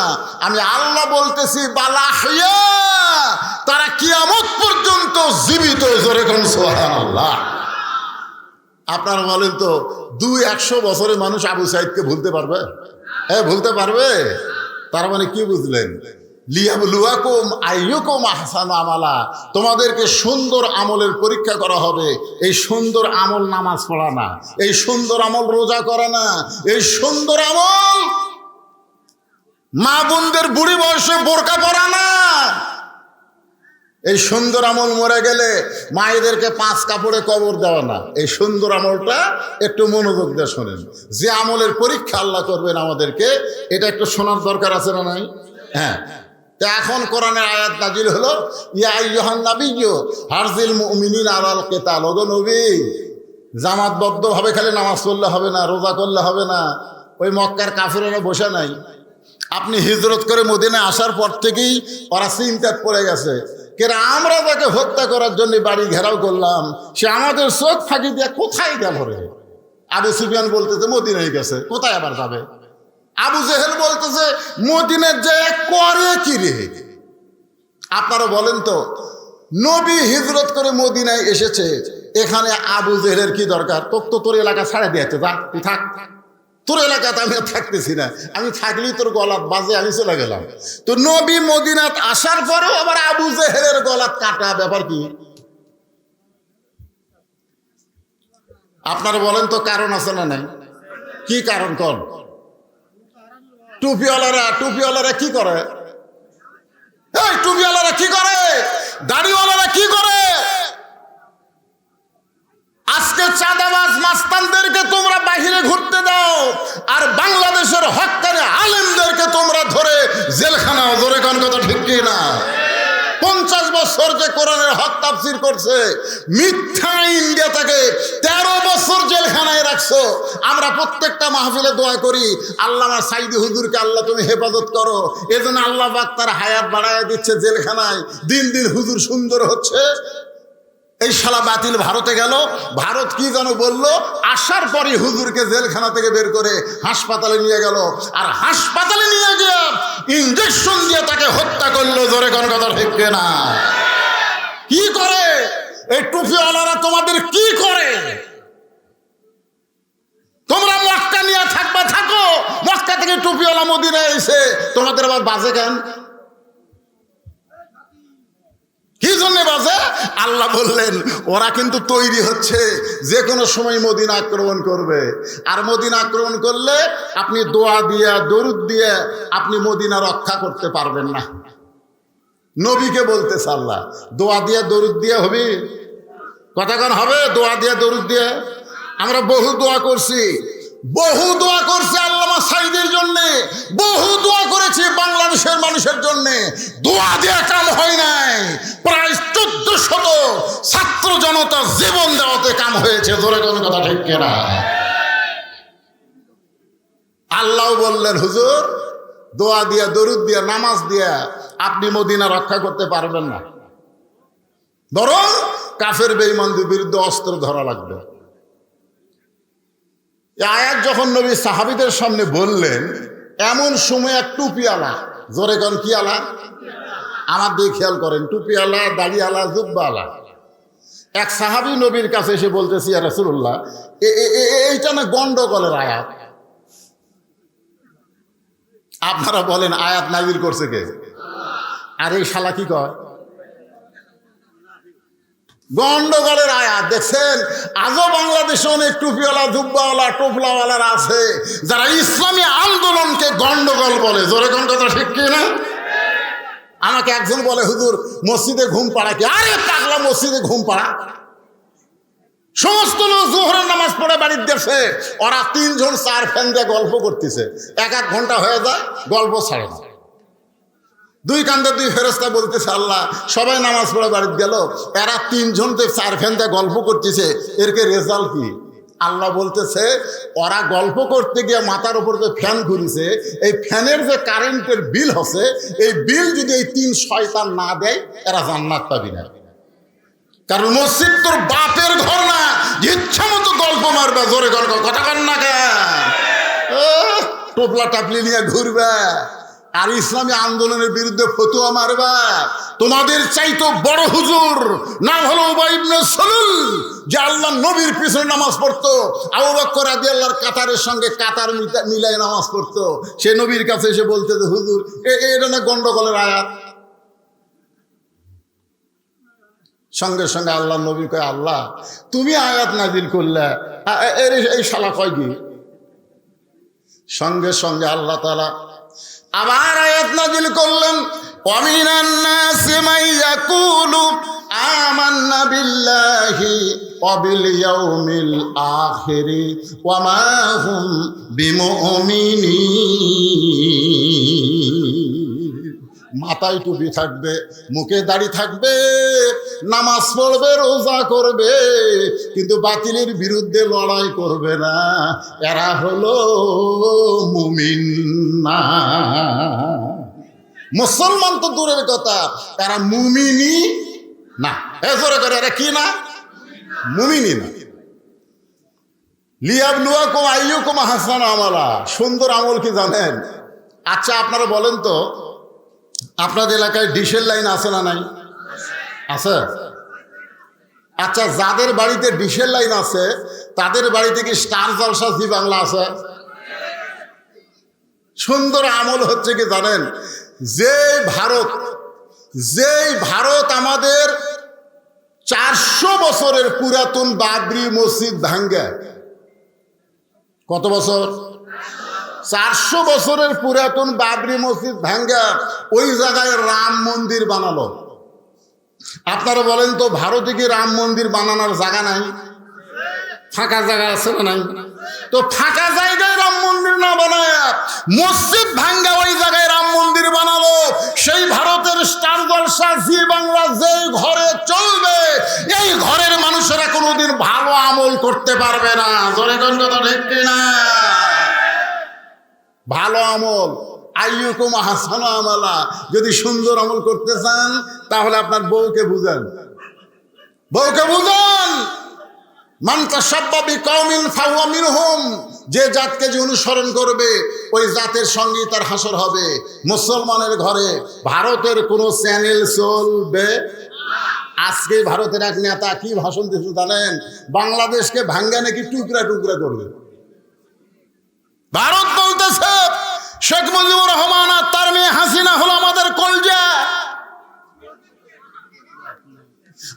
S1: আমি আল্লাহ বলতেছি বালাহিয়া, তারা কিয়ামত পর্যন্ত জীবিত। জোরে কোন সুবহানাল্লাহ। আপনারা বলেন তো, 200 বছরের মানুষ আবু সাইদকে ভুলতে পারবে? হ্যাঁ, ভুলতে পারবে। তার মানে কি বুঝলেন? লিয়াবলুয়াকুম আইয়ুকুম আহসানু আমালা, তোমাদেরকে সুন্দর আমলের পরীক্ষা করা হবে। এই সুন্দর আমল নামাজ পড়া না, এই সুন্দর আমল রোজা করা না, এই সুন্দর আমল মা বোনদের বুড়ি বয়সে বোরকা পরা না। এই সুন্দর আমল মরে গেলে মায়েদেরকে 5 কাপড়ে কবর দেওয়া না। এই সুন্দর আমলটা একটু মনোযোগ দিয়ে শোনেন। যে আমলের পরীক্ষা আল্লাহ করবেন আমাদেরকে, এটা একটু শোনার দরকার আছে না নাই? হ্যাঁ, তা এখন কোরআনের আয়াত নাজিল হলো, ইয়া আইয়ুহান নাবিয়্যু হারজিল মুমিনিনা আলাল কিতাল। ওগো নবী, জামাতবদ্ধভাবে খালি নামাজ পড়লে হবে না, রোজা করলে হবে না। ওই মক্কার কাফিররা বসে নাই। আপনি হিজরত করে মদিনায় আসার পর থেকেই ওরা চিন্তায় পড়ে গেছে, কেন আমরা তাকে হত্যা করার জন্য বাড়ি ঘেরাও করলাম, সে আমাদের চোখ ফাঁকি দিয়ে কোথায় গেল রে? আবু সুফিয়ান বলতেছে মদিনায় গেছে, কোথায় আবার যাবে? আবু জেহেল বলতেছে মদিনায় যে করে কি রে? আপনারা বলেন তো, নবী হিজরত করে মদিনায় এসেছে, এখানে আবু জেহেলের কি দরকার? তোর এলাকা ছাড়া দিয়েছে, যা তুই থাক, তোর এলাকাতে আমি থাকতেছি না, আমি থাকলেই তোর গলাত বাজে, আমি চলে গেলাম। তো নবী মদিনাত আসার পরেও আবার আবু জেহেলের গলাত কাটা, ব্যাপার কি? আপনারা বলেন তো, কারণ আছে না নাই? কি কারণ? কোন টুপিওয়ালারা কি করে? এই টুপিওয়ালারা কি করে? দাড়িওয়ালারা কি করে? আজকে চাঁদাবাজ মাস্তানদেরকে তোমরা বাহিরে ঘুরতে দাও, আর বাংলাদেশের হক্কানি আলেমদেরকে তোমরা ধরে জেলখানাও। ধরে কোন কথা ঠিক কি না? 50 বছর যে কোরআনের হক তাফসীর করছে, মিথ্যা ইন্ডিয়া তাকে 13 বছর জেলখানায় রাখছো। আমরা প্রত্যেকটা মাহফিলে দোয়া করি, আল্লামা সাইদি হুজুরকে আল্লাহ তুমি হেফাজত করো। এজন্য আল্লাহ পাক তার হায়াত বাড়ায় দিচ্ছে জেলখানায়, দিন দিন হুজুর সুন্দর হচ্ছে। এই শালা বাতিল ভারতে গেল, ভারত কি যেন বললো, আসার পরে হুজুরকে জেলখানা থেকে বের করে হাসপাতালে নিয়ে গেল, আর হাসপাতালে নিয়ে গিয়ে ইঞ্জেকশন দিয়ে তাকে হত্যা করলো। জোরে কোন কথা ঠিক না? কি করে এই টুপিওয়ালারা? তোমাদের কি করে? তোমরা মক্কা নিয়ে থাকবা, থাকো। মক্কা থেকে টুপিওয়ালা মদিনায় এসে তোমাদের আবার বাজে কেন? কি জন্য বাজে? আল্লাহ বললেন ওরা কিন্তু তৈরি হচ্ছে, যে কোনো সময় মদিনা আক্রমণ করবে। আর মদিনা আক্রমণ করলে আপনি দোয়া দিয়ে, দরুদ দিয়ে আপনি মদিনা রক্ষা করতে পারবেন না। নবীকে বলতেছে আল্লাহ, দোয়া দিয়ে দরুদ দিয়ে হবে? কতক্ষণ হবে? দোয়া দিয়ে দরুদ দিয়ে। আমরা বহু দোয়া করছি, আল্লামা সাইদের জন্য, বহু দোয়া করেছি বাংলাদেশের মানুষের জন্য। দোয়া দিয়ে কাম হয় নাই। প্রায় 1400 ছাত্র জনতা জীবন দেওয়াতে কাম হয়েছে। ধরে কোনো কথা ঠিক কিনা? আল্লাহ বললেন, হুজুর দোয়া দিয়া, দরুদ দিয়া, নামাজ দিয়া আপনি মদিনা রক্ষা করতে পারবেন না, বরং কাফের বেঈমানদের বিরুদ্ধে অস্ত্র ধরা লাগবে। এই আয়াত যখন নবী সাহাবীদের সামনে বললেন, এমন সময় এক টুপিওয়ালা, জোরে কোন কি আলা, আমার দিকে খেয়াল করেন, টুপিওয়ালা, দাড়িওয়ালা, জুব্বাওয়ালা এক সাহাবী নবীর কাছে এসে বলতেছি, ইয়া রাসূলুল্লাহ, এইটা না গন্ডগোলের আয়াত। আপনারা বলেন আয়াত নাযিল করছে কে? আর এই শালা কি কয়? গন্ডগোলের আয়াত। দেখছেন, আজও বাংলাদেশে অনেক টুপিওয়ালা, জুব্বাওয়ালা, টোপলাওয়ালারা আছে যারা ইসলামী আন্দোলনকে গন্ডগোল বলে। জোরে কোন কথা ঠিক কি না? আমাকে একজন বলে, হুজুর মসজিদে ঘুম পাড়া কি? আরে পাগলা, মসজিদে ঘুম পাড়া? সমস্ত লোক জোহরের নামাজ পড়ে বাড়ির দেশে, ওরা তিনজন চার ফ্যান দিয়ে গল্প করতেছে, এক ঘন্টা হয়ে যায়, গল্প ছাড়ে না। দুই কান্দে দুই ফেরেশতা বলতেছে, আল্লাহ সবাই নামাজ পড়ে বাড়িতে গেল, এরা তিনজন চার ফ্যান দিয়ে গল্প করতেছে, এরকে রেজাল্ট কি? আল্লাহ বলতেছে, ওরা গল্প করতে গিয়ে মাথার উপর যে ফ্যান ঘুরিছে, এই ফ্যানের যে কারেন্টের বিল হচ্ছে, এই বিল যদি এই তিন শয়তান না দেয়, এরা জান্নাত পাবি না। কারণ মসজিদ তোর বাপের ঘর না, ইচ্ছা মতো গল্প মারবে। জোরে গল্প কথা কন না কেন? টোপলা টাপলি নিয়ে ঘুরবে আর ইসলামী আন্দোলনের বিরুদ্ধে ফতুয়া মারবা। তোমাদের চাইতো বড় হুজুর নাম হলো উবাই ইবনে সালুল, যে আল্লাহ নবীর পিছনে নামাজ পড়তো, আবু বকর রাদিয়াল্লাহর কাতারের সঙ্গে কাতার মিলাই নামাজ পড়তো। সে নবীর কাছে এসে বলতে, যে হুজুর এটা না গন্ডগোলের আয়াত। সঙ্গে সঙ্গে আল্লাহ নবী কয়, আল্লাহ তুমি আয়াত নাযিল করলে, এই শালা কয় কি? সঙ্গে সঙ্গে আল্লাহ তাআলা আবার আয়াত নাযিল করলেন, ওয়ামিনান নাসি মান ইয়াকুলু আমান্না বিল্লাহি ওয়া বিল ইয়াউমিল আখিরি ওয়া মা হুম বিমুমিনিন। মাথায় টুপি থাকবে, মুখে দাড়ি থাকবে, নামাজ পড়বে, রোজা করবে, কিন্তু বাতিলের বিরুদ্ধে লড়াই করবে না, এরা হলো মুমিন না। মুসলমান তো দূরের কথা, এরা মুমিনই না। জোরে করে, এরা কি না? মুমিনই না। লিয়াবলুয়াকুম আইয়ুকুম আহসানু আমালা। সুন্দর আমল কি জানেন? আচ্ছা আপনারা বলেন তো, আপনাদের এলাকায় ডিশের লাইন আছে না নাই? আছে? আচ্ছা, যাদের বাড়িতে ডিশের লাইন আছে তাদের বাড়িতে কি স্টার জলসা জি বাংলা আছে? সুন্দর আমল হচ্ছে কি জানেন? যেই ভারত আমাদের 400 বছরের পুরাতন বাবরি মসজিদ ভাঙ্গে, কত বছর? 400 বছরের পুরাতন বাবরি মসজিদ ভাঙ্গা ওই জায়গায় রাম মন্দির বানালো। আপনারা বলেন তো, ভারতে কি রাম মন্দির বানানোর জায়গা নাই? ফাঁকা জায়গা আছে না নাই? তো ফাঁকা জায়গায় রাম মন্দির না বানায় মসজিদ ভাঙ্গা ওই জায়গায় রাম মন্দির বানালো। সেই ভারতের স্টার জলসা জি বাংলা যে ঘরে চলবে, এই ঘরের মানুষেরা কোনোদিন ভালো আমল করতে পারবে না। জোরে কোন কথা ঠিক কিনা? ভালো আমল, আইয়ুকুম আহসানু আমালা। যদি সুন্দর আমল করতে চান তাহলে আপনার বউকে বুঝান, মান তাশাব্বা বিকাউমিন ফাহুয়া মিনহুম। যে জাতকে যে অনুসরণ করবে ওই জাতের সঙ্গেই তার হাসর হবে। মুসলমানের ঘরে ভারতের কোনো চ্যানেল চলবে। আজকে ভারতের এক নেতা কি ভাষণ দিয়েছে জানেন? বাংলাদেশকে ভাঙ্গা নাকি টুকরা টুকরা করবে। ভারত বলতেছে শেখ মুজিবুর রহমান আর তার মেয়ে হাসিনা হলো আমাদের কলজা,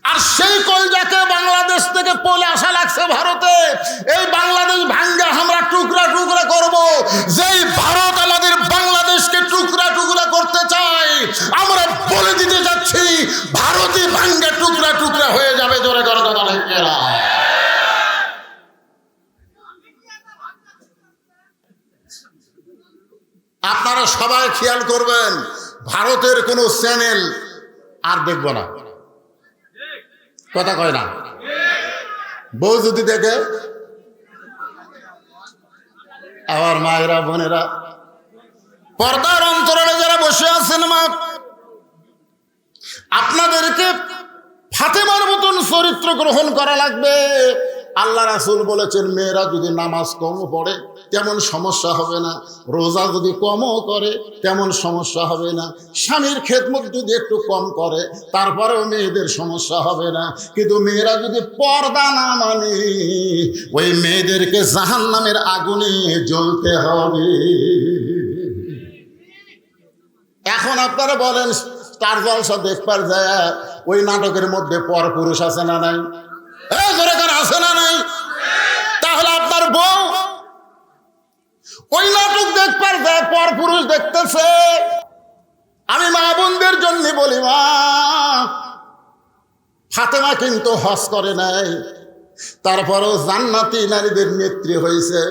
S1: আর সেই কলজাকে বাংলাদেশ থেকে পলে আসা লাগছে ভারতে। এই বাংলাদেশ ভাঙ্গা আমরা টুকরা টুকরা করব। যেই ভারত আমাদের বাংলাদেশকে টুকরা টুকরা করতে চায়, আমরা বলে দিতে যাচ্ছি ভারতই ভাঙ্গা টুকরা টুকরা হয়ে যাবে। জোরে করে কথা বলেন। আপনারা সবাই খেয়াল করবেন, ভারতের কোনো চ্যানেল আর দেখব না। কথা কয় না? বউ যদি দেখে, আমার মায়েরা বোনেরা পর্দার অন্তরালে যারা বসে আছেন, মা আপনাদেরকে ফাতেমার মতন চরিত্র গ্রহণ করা লাগবে। আল্লাহ রাসূল বলেছেন, মেয়েরা যদি নামাজ কম পড়ে তেমন সমস্যা হবে না, রোজা যদি কমও করে তেমন সমস্যা হবে না, স্বামীর খেদমত যদি একটু কম করে তারপরেও মেয়েদের সমস্যা হবে না। কিন্তু মেয়েরা যদি পর্দা না মানে, ওই মেয়েদেরকে জাহান্নামের আগুনে জ্বলতে হবে। এখন আপনারা বলেন, স্টার জলসা দেখবার যায়, ওই নাটকের মধ্যে পরপুরুষ আছে না নাই? আছে না নাই? তাহলে আপনার বউ ওই নাটক দেখবার যায়, পরপুরুষ দেখতেছে। আমি মা বোনদের জন্য বলি, মা ফাতেমা কিন্তু হজ করে নাই, তারপরেও জান্নাতি নারীদের নেত্রী হয়েছে।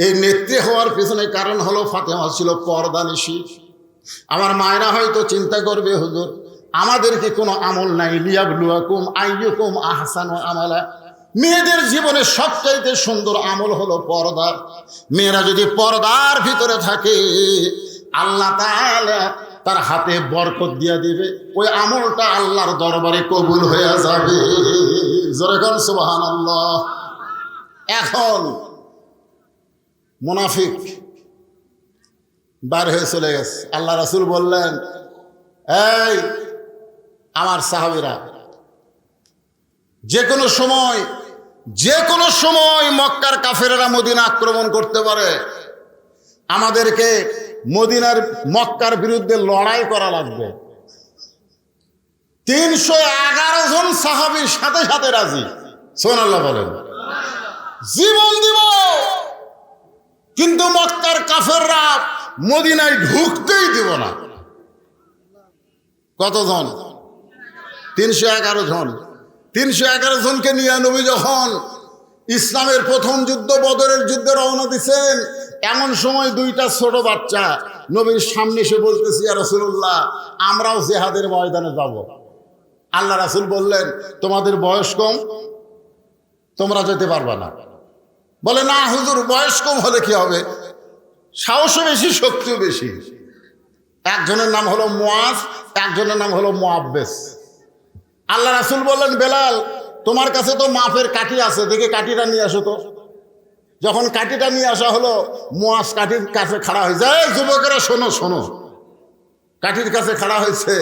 S1: এই নেত্রী হওয়ার পিছনে কারণ হলো ফাতেমা ছিল পর্দানিশী। আমার মায়েরা হয়তো চিন্তা করবে, হুজুর আমাদের কি কোনো আমল নাই? লিয়াবলুয়াকুম আইয়ুকুম আহসানু আমালা। মেয়েদের জীবনে সবচাইতে সুন্দর আমল হলো পর্দা। মেয়েরা যদি পর্দার ভিতরে থাকে, আল্লাহ তাআলা তার হাতে বরকত দিয়া দিবে, ওই আমলটা আল্লাহর দরবারে কবুল হয়ে যাবে। জোরে কোন সুবহানাল্লাহ। এখন মুনাফিক বার হয়ে চলে গেছে। আল্লাহ রাসূল বললেন, এই আমার সাহাবীরা, যে কোনো সময় মক্কার কাফেরেরা মদিনা আক্রমণ করতে পারে, আমাদেরকে মক্কার বিরুদ্ধে লড়াই করা লাগবে। 311 জন সাহাবীর সাথে সাথে রাজি। সুবহানাল্লাহ বলেন। জীবন দিব, কিন্তু মক্কার কাফেররা মদিনায় ঢুকতেই দিব না। কতজন? 311 জন। 311 জনকে নিয়ে নবী যখন ইসলামের প্রথম যুদ্ধ বদরের যুদ্ধে রওনা দিচ্ছেন, এমন সময় দুইটা ছোট বাচ্চা নবীর সামনে এসে বলতেছি, ইয়া রাসূলুল্লাহ আমরাও জিহাদের ময়দানে যাব। আল্লাহ রাসূল বললেন, তোমাদের বয়স কম, তোমরা যেতে পারবা না। বলে, না হুজুর, বয়স কম হলে কি হবে? সাহসও বেশি, শক্তিও বেশি। একজনের নাম হলো মুআজ, একজনের নাম হলো মুআব্বেস। আল্লাহ রাসূল বললেন, বেলাল তোমার কাছে তো মাপের কাঠি আছে, দেখে কাঠিটা নিয়ে আসো তো। যখন কাঠিটা নিয়ে আসা হলো, মুআজ কাঠির কাছে খাড়া হয়ে যায়। যুবকেরা শোনো শোনো, কাঠির কাছে খাড়া হয়েছে।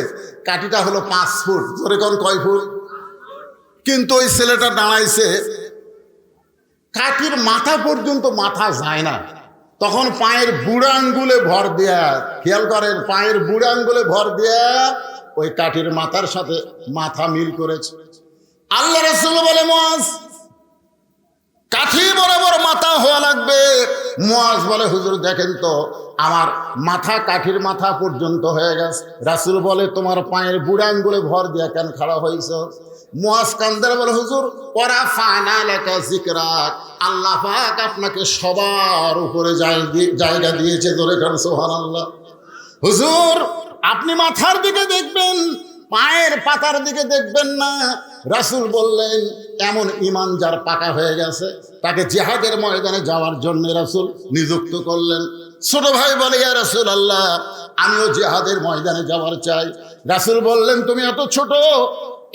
S1: কাঠিটা হলো 5 ফুট। জোরে কোন কয় ফুট? কিন্তু ওই ছেলেটা দাঁড়াইছে, কাঠির মাথা পর্যন্ত মাথা যায় না। তখন পায়ের বুড়া আঙ্গুলে ভর দেয়া, খেয়াল করেন, পায়ের বুড়া আঙ্গুলে ভর দেয়া ওই কাঠির মাথার সাথে মাথা মিল করেছে। আল্লাহ রাসূল বলে, মুআজ কাঠি বরাবর মাথা হওয়া লাগবে। মুআজ বলে, হুজুর দেখেন তো আমার মাথা কাঠির মাথা পর্যন্ত হয়ে গেছে। রাসূল বলে, তোমার পায়ের বুড়া আঙ্গুলে ভর দিয়া কেন খাড়া হয়েছ? মুআজ কান্দার বলে, হুজুর ওরা ফানা লাকা যিকরাক, আল্লাহ পাক আপনাকে সবার উপরে জায়গা দিয়েছে। ধরে কান সুবহানাল্লাহ। হুজুর আপনি মাথার দিকে দেখবেন, পায়ের পাতার দিকে দেখবেন না। রাসূল বললেন, এমন ঈমান যার পাকা হয়ে গেছে, তাকে জিহাদের ময়দানে যাওয়ার জন্য রাসূল নিযুক্ত করলেন। ছোট ভাই বলে, ইয়া রাসূলুল্লাহ আমিও জিহাদের ময়দানে যাওয়ার চাই। রাসূল বললেন, তুমি এত ছোট,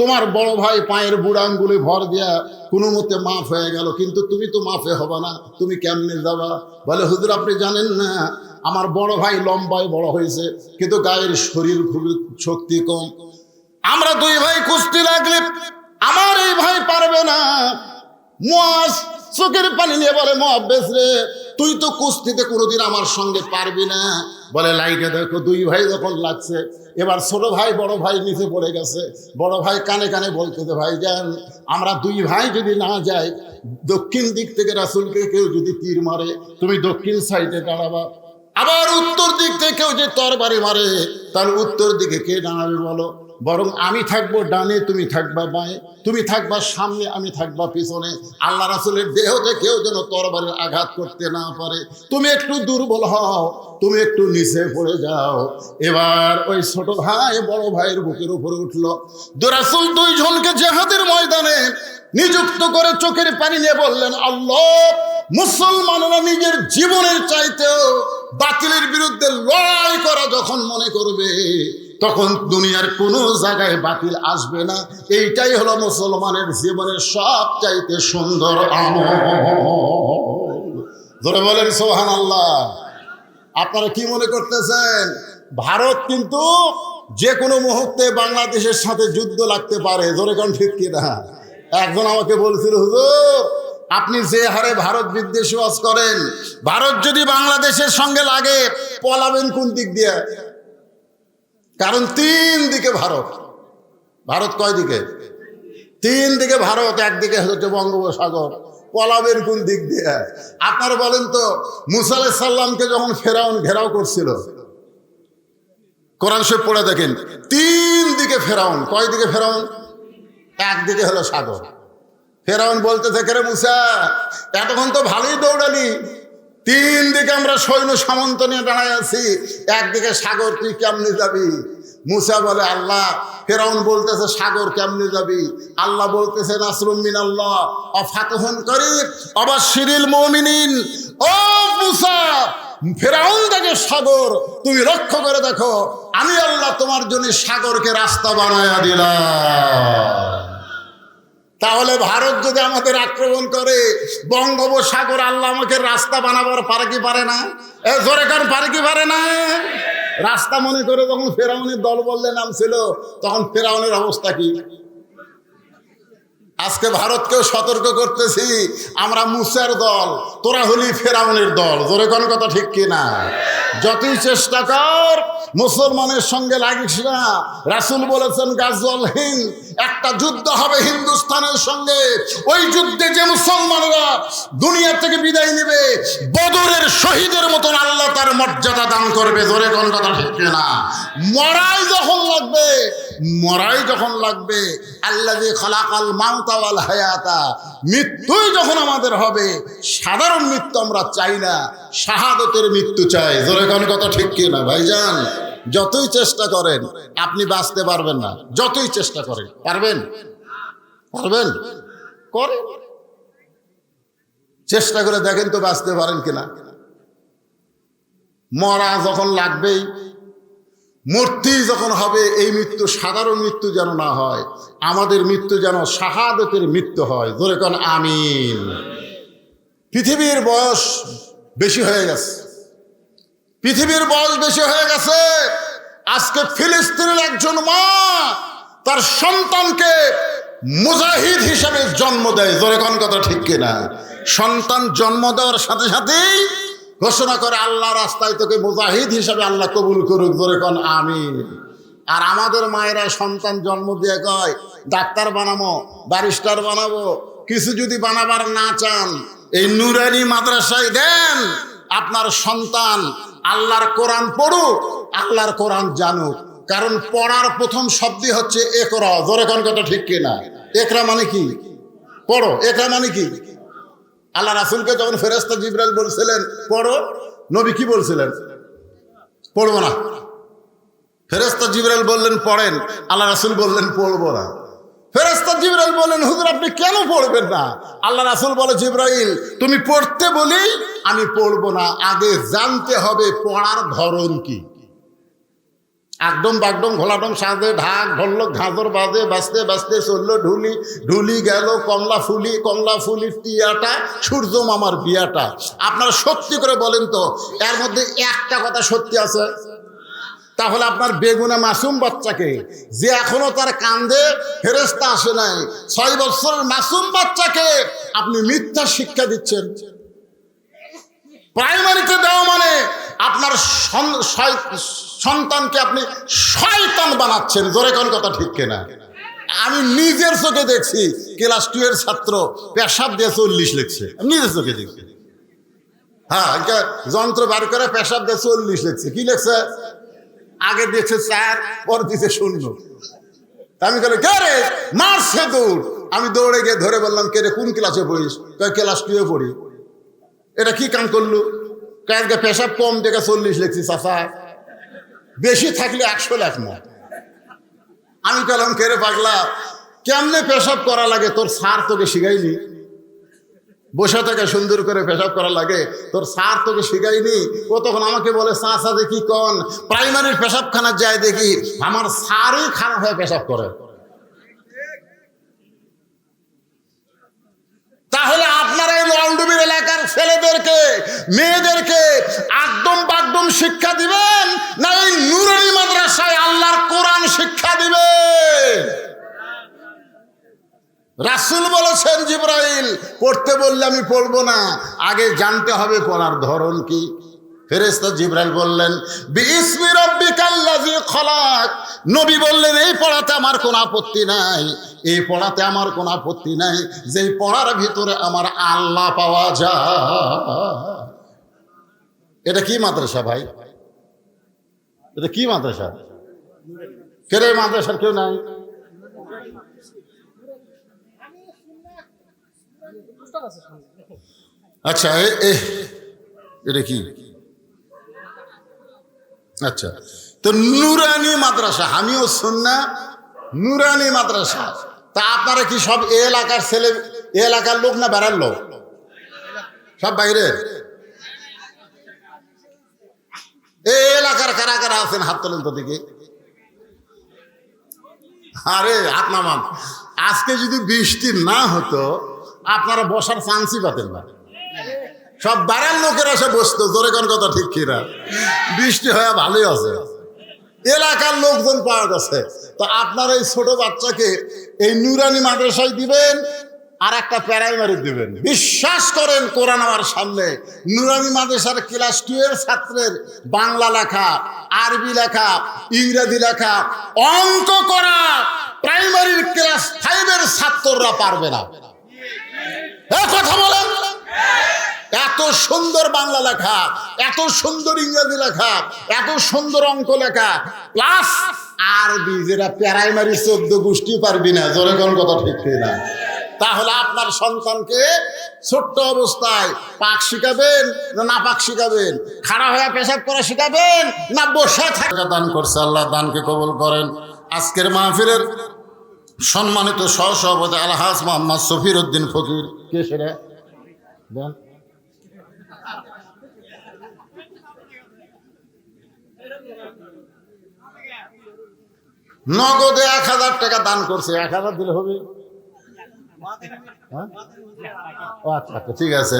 S1: তোমার বড় ভাই পায়ের বুড়া আঙ্গুলে ভর দিয়া কোনো মতে মাফ হয়ে গেল, কিন্তু তুমি তো মাফে হবে না, তুমি কেমনে যাবা? বলে, হুজুর আপনি জানেন না, আমার বড় ভাই লম্বায় বড় হয়েছে, কিন্তু গায়ের শরীর খুবই শক্তি কম। আমরা দুই ভাই কুস্তি লাগলে আমার এই ভাই পারবে না। মুআজ চোখের পানি নিয়ে বলে, মুআব্বেস রে, তুই তো কুস্তিতে কোনোদিন আমার সঙ্গে পারবি না। বলে, লাইটে দেখো দুই ভাই যখন লাগছে, এবার ছোট ভাই বড় ভাই নিচে পড়ে গেছে। বড় ভাই কানে কানে বলতেছে, ভাই যান আমরা দুই ভাই যদি না যাই, দক্ষিণ দিক থেকে রাসূলকে কেউ যদি তীর মারে, তুমি দক্ষিণ সাইডে দাঁড়াবা। আবার উত্তর দিক থেকে কেউ যে তরবারি মারে, তার উত্তর দিকে কে দাঁড়াবে বলো? বরং আমি থাকবো ডানে, তুমি থাকবা বাঁয়ে, তুমি থাকবা সামনে, আমি থাকবা পিছনে। আল্লাহ রাসূলের দেহতে কেউ যেন তরবারির আঘাত করতে না পারে। তুমি একটু দুর্বল হও, তুমি একটু নিচে পড়ে যাও। এবার ওই ছোট ভাই বড় ভাইয়ের বুকের উপরে উঠলো। রাসূল দুইজনকে জিহাদের ময়দানে নিযুক্ত করে চোখের পানি নিয়ে বললেন, আল্লাহ, মুসলমানরা নিজের জীবনের চাইতেও বাতিলের বিরুদ্ধে লড়াই করা যখন মনে করবে, তখন দুনিয়ার কোনো জায়গায় বাতিল আসবে না। এইটাই হলো মুসলমানের জীবনের সবচাইতে সুন্দর আমল। ধরে বলেন সুবহানাল্লাহ। আপনারা কি মনে করতেছেন? ভারত কিন্তু যে কোনো মুহূর্তে বাংলাদেশের সাথে যুদ্ধ লাগতে পারে। জোরে কোন ঠিক কিনা? একজন আমাকে বলছিল, হুজুর আপনি যে হারে ভারত বিদ্বেষী ওয়াজ করেন, ভারত যদি বাংলাদেশের সঙ্গে লাগে পলাবেন কোন দিক দিয়ে? কারণ তিন দিকে ভারত। ভারত কয় দিকে? তিন দিকে ভারত, একদিকে হচ্ছে বঙ্গোপসাগর। পলাবেন কোন দিক দিয়ে? আপনারা বলেন তো, মুসা আলাইহিস সালামকে যখন ফেরাউন ঘেরাও করছিল, কোরআন শরীফ পড়ে দেখেন, তিন দিকে ফেরাউন। কয় দিকে ফেরাউন? একদিকে হলো সাগর। ফেরাউন বলতে থাকে, রে মুসা, এতক্ষণ তো ভালোই দৌড়ালি, তিন দিকে আমরা সৈন্য সামন্ত নিয়ে দাঁড়ায় আছি, একদিকে সাগর, তুই কেমনে যাবি? মুসা বলে, আল্লাহ, ফেরাউন বলতেছে সাগর কেমনে যাবি? আল্লাহ বলতেছে, নাসরুম মিনাল্লাহ ওয়া ফাতহুন করিব ওয়া বাশশিরিল মুমিনিন। ও মুসা, ফেরাউন দেখে সাগর, তুমি লক্ষ্য করে দেখো, আমি আল্লাহ তোমার জন্য সাগরকে রাস্তা বানায়া দিলাম। তাহলে ভারত যদি আমাদের আক্রমণ করে, বঙ্গোপসাগর আল্লাহ আমাকে রাস্তা বানাবার পারে কি পারে না? জোরে কারণ পারে কি পারে না? রাস্তা মনে করে যখন ফেরাউনের দল বললে নামছিল, তখন ফেরাউনের অবস্থা কি? আজকে ভারতকেও সতর্ক করতেছি, আমরা মুসার দল, তোরা হলি ফেরাউনের দল। জোরে কোন কথা ঠিক কিনা? যতই চেষ্টা কর মুসলমানের সঙ্গে লাগিস না। রাসূল বলেছেন, গাজওয়াল হিন্দ, একটা যুদ্ধ হবে হিন্দুস্তানের সঙ্গে। ওই যুদ্ধে যে মুসলমানরা দুনিয়া থেকে বিদায় নেবে, বদরের শহীদের মতন আল্লাহ তার মর্যাদা দান করবে। জোরে কোন কথা ঠিক কিনা? মরাই যখন লাগবে, মরাই যখন লাগবে, আল্লাযী খালাকাল মাউতা ওয়াল হায়াতা, মৃত্যুই যখন আমাদের হবে, সাধারণ মৃত্যু আমরা চাই না, শাহাদতের মৃত্যু চাই। জোরে কোন কথা ঠিক কিনা? ভাইজান, যতই চেষ্টা করেন আপনি বাঁচতে পারবেন না। যতই চেষ্টা করেন, পারবেন? পারবেন? করে চেষ্টা করে দেখেন তো বাঁচতে পারেন কিনা। মরা যখন লাগবেই, মূর্তি যখন হবে, এই মৃত্যু সাধারণ মৃত্যু যেন না হয়, আমাদের মৃত্যু যেন শাহাদতের মৃত্যু হয়। ধরে কোন আমিন। পৃথিবীর বয়স বেশি হয়ে গেছে, পৃথিবীর বয়স বেশি হয়ে গেছে। আজকে ফিলিস্তিনের একজন মা তার সন্তানকে মুজাহিদ হিসেবে জন্ম দেয়। জোরে কোন কথা ঠিক কিনা? সন্তান জন্ম দেওয়ার সাথে সাথেই ঘোষণা করে, আল্লাহ রাস্তায় তোকে মুজাহিদ হিসাবে আল্লাহ কবুল করুক। জোরে কোন আমিন। আর আমাদের মায়েরা সন্তান জন্ম দিয়ে কয়, ডাক্তার বানাবো, ব্যারিস্টার বানাবো। কিছু যদি বানাবার না চান, এই নুরানি মাদ্রাসায় দেন, আপনার সন্তান আল্লাহর কোরআন পড়ুক, আল্লাহর কোরআন জানুক। কারণ পড়ার প্রথম শব্দই হচ্ছে একরা। জোরে কোন কথা ঠিক কিনা? একরা মানে কি? পড়ো। একরা মানে কি? আল্লাহ রাসূলকে যখন ফেরেশতা জিবরাইল বলছিলেন পড়ো, নবী কি বলছিলেন? পড়বো না। ফেরেশতা জিবরাইল বললেন পড়েন, আল্লাহ রাসূল বললেন পড়বো না। ফেরেশতা জিবরাইল বললেন, হুজুর আপনি কেন পড়বেন না? আল্লাহ রাসূল বলে, জিবরাইল তুমি পড়তে বলি আমি পড়বো না, আগে জানতে হবে পড়ার ধরন কি। একদম বাগডম ঘোলাডম সাজে ঢাক ঢোলক ঝাঁঝর বাজে, বাজতে বাজতে চললো ঢুলি, ঢুলি গেল কমলা ফুলি, কমলা ফুলির টিয়াটা, সূর্য মামার বিয়াটা। আপনারা সত্যি করে বলেন তো, এর মধ্যে একটা কথা সত্যি আছে? তাহলে আপনার বেগুনা মাসুম বাচ্চাকে, যে এখনো তার কান্দে ফেরেশতা আসে নাই, 6 বছরের মাসুম বাচ্চাকে আপনি মিথ্যা শিক্ষা দিচ্ছেন। প্রাইমারিতে দেওয়া মানে আপনার সন্তানকে আপনি শয়তান বানাচ্ছেন। জোরে কোন কথা ঠিক কিনা? আমি নিজের চোখে দেখছি, ক্লাস 2 এর ছাত্র পেশাব দিয়ে 40 লিখছে, নিজের চোখে দেখছি। হ্যাঁ, যন্ত্র বার করে পেশাব দিয়ে 40 লিখছে। কি লিখছে? আগে দিয়েছে 4, পর দিয়েছে 0। তা আমি বলি কে রে, মারছে দৌড়। আমি দৌড়ে গিয়ে ধরে বললাম, কে রে, কোন ক্লাসে পড়িস? ক্লাস 2 পড়ি। এটা কি কাম করলো? কালকে পেশাব কম দেখে 40 লিখছি চাচা, বেশি থাকলে 100 লেখনা। আমি বললাম, কে রে পাগলা, কেমনে পেশাব করা লাগে তোর স্যার তোকে শিখাইনি? বসে থেকে সুন্দর করে পেশাব করা লাগে তোর স্যার তোকে শিখাইনি? ও তখন আমাকে বলে, চাচা দেখি কন প্রাইমারির পেশাবখানা যায় দেখি আমার স্যারই খারাপ হয়ে পেশাব করে। তাহলে আপনারা এই লন্ডুবির এলাকার ছেলেদেরকে মেয়েদেরকে একদম বাগদম শিক্ষা দিবেন, না এই নুরানি মাদ্রাসায় আল্লাহর কোরআন শিক্ষা দিবেন? রাসূল বলেছেন, জিবরাইল পড়তে বললে আমি পড়বো না, আগে জানতে হবে পড়ার ধরন কি। ফেরেশতা জিবরাইল বললেন, বিইসমি রাব্বিকাল্লাযী খলাক। নবী বললেন, এই পড়াতে আমার কোনো আপত্তি নাই, এই পড়াতে আমার কোনো আপত্তি নাই, যেই পড়ার ভিতরে আমার আল্লাহ পাওয়া যায়। এটা কি মাদ্রাসা ভাই? এটা কি মাদ্রাসা? কেরে মাদ্রাসার কেউ নাই? আচ্ছা, এটা কি? আচ্ছা, তো নুরানি মাদ্রাসা, আমিও সুন্নাহ নুরানি মাদ্রাসা। তা আপনারা কি সব এ এলাকার ছেলে, এ এলাকার লোক না বেড়ার লোক? সব বাইরে? এই এলাকার কারা কারা আছেন হাত তোলেন তো দেখি। আরে হাত নামান। আজকে যদি বৃষ্টি না হতো আপনারা বসার চান্সই পাতেন না, সব বাইরের লোকেরা এসে বসতো। জোরে কোন কথা ঠিক কিনা? বৃষ্টি হয়ে ভালোই আছে, এলাকার লোকজন পাওয়া গেছে। তো আপনারা এই ছোট বাচ্চাকে এই নুরানি মাদ্রাসায় দিবেন আর একটা প্রাইমারি দিবেন। বিশ্বাস করেন, কোরআন আমার সামনে, নুরানি মাদ্রাসার ক্লাস 2 এর ছাত্রের বাংলা লেখা, আরবি লেখা, ইংরেজি লেখা, অঙ্ক করা প্রাইমারির ক্লাস 5 এর ছাত্ররা পারবে না। কথা বলেন, এত সুন্দর বাংলা লেখা, এত সুন্দর ইংরেজি লেখা, এত সুন্দর অঙ্ক লেখা, প্লাস আরবি, যেটা প্রাইমারি 14 গোষ্ঠী পারবি না। জোরে কোন কথা ঠিক না? তাহলে আপনার সন্তানকে ছোট্ট অবস্থায় পাক শিখাবেন না নাপাক শিখাবেন? খাড়া হয়ে পেশাব করা শিখাবেন না বসে থাকা? দান করছে আল্লাহ, দানকে কবুল করেন। আজকের মাহফিলের সম্মানিত সহসভাপতি আলহাজ মোহাম্মদ সফির উদ্দিন ফকির, কে সেটা দেন? নগদে 1000 টাকা দান করছে। 1000 দিলে হবে? আচ্ছা আচ্ছা, ঠিক আছে,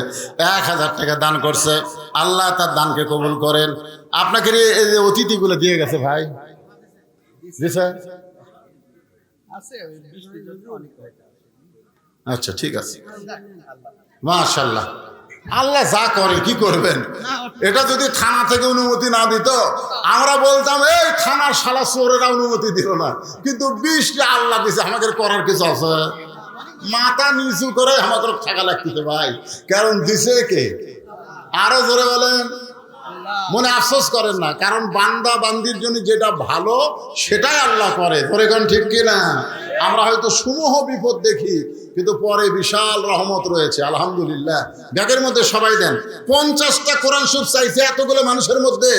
S1: 1000 টাকা দান করছে। আল্লাহ তার দানকে কবুল করেন। আপনাকে এই যে অতিথিগুলো দিয়ে গেছে ভাই, দিছে? আচ্ছা, ঠিক আছে, মাশাআল্লাহ। আল্লাহ যা করে, কি করবেন? এটা যদি থানা থেকে অনুমতি না দিত আমরা বলতাম এই থানার শালা চোরেরা অনুমতি দিল না, কিন্তু 20টা আল্লাহ দিছে, আমাদের করার কিছু আছে? মাথা নিচু করে আমাদের টাকা লাগতেছে ভাই, কারণ দিছে কে? আরো জোরে বলেন, মনে আফসোস করেন না, কারণ বান্দা বান্দির জন্য যেটা ভালো সেটাই আল্লাহ করে। ধরে কোন ঠিক কিনা? আমরা হয়তো সমূহ বিপদ দেখি, কিন্তু পরে বিশাল রহমত রয়েছে। আলহামদুলিল্লাহ। ব্যাগের মধ্যে সবাই দেন। 50টা কোরআন শরীফ চাইছে, এতগুলো মানুষের মধ্যে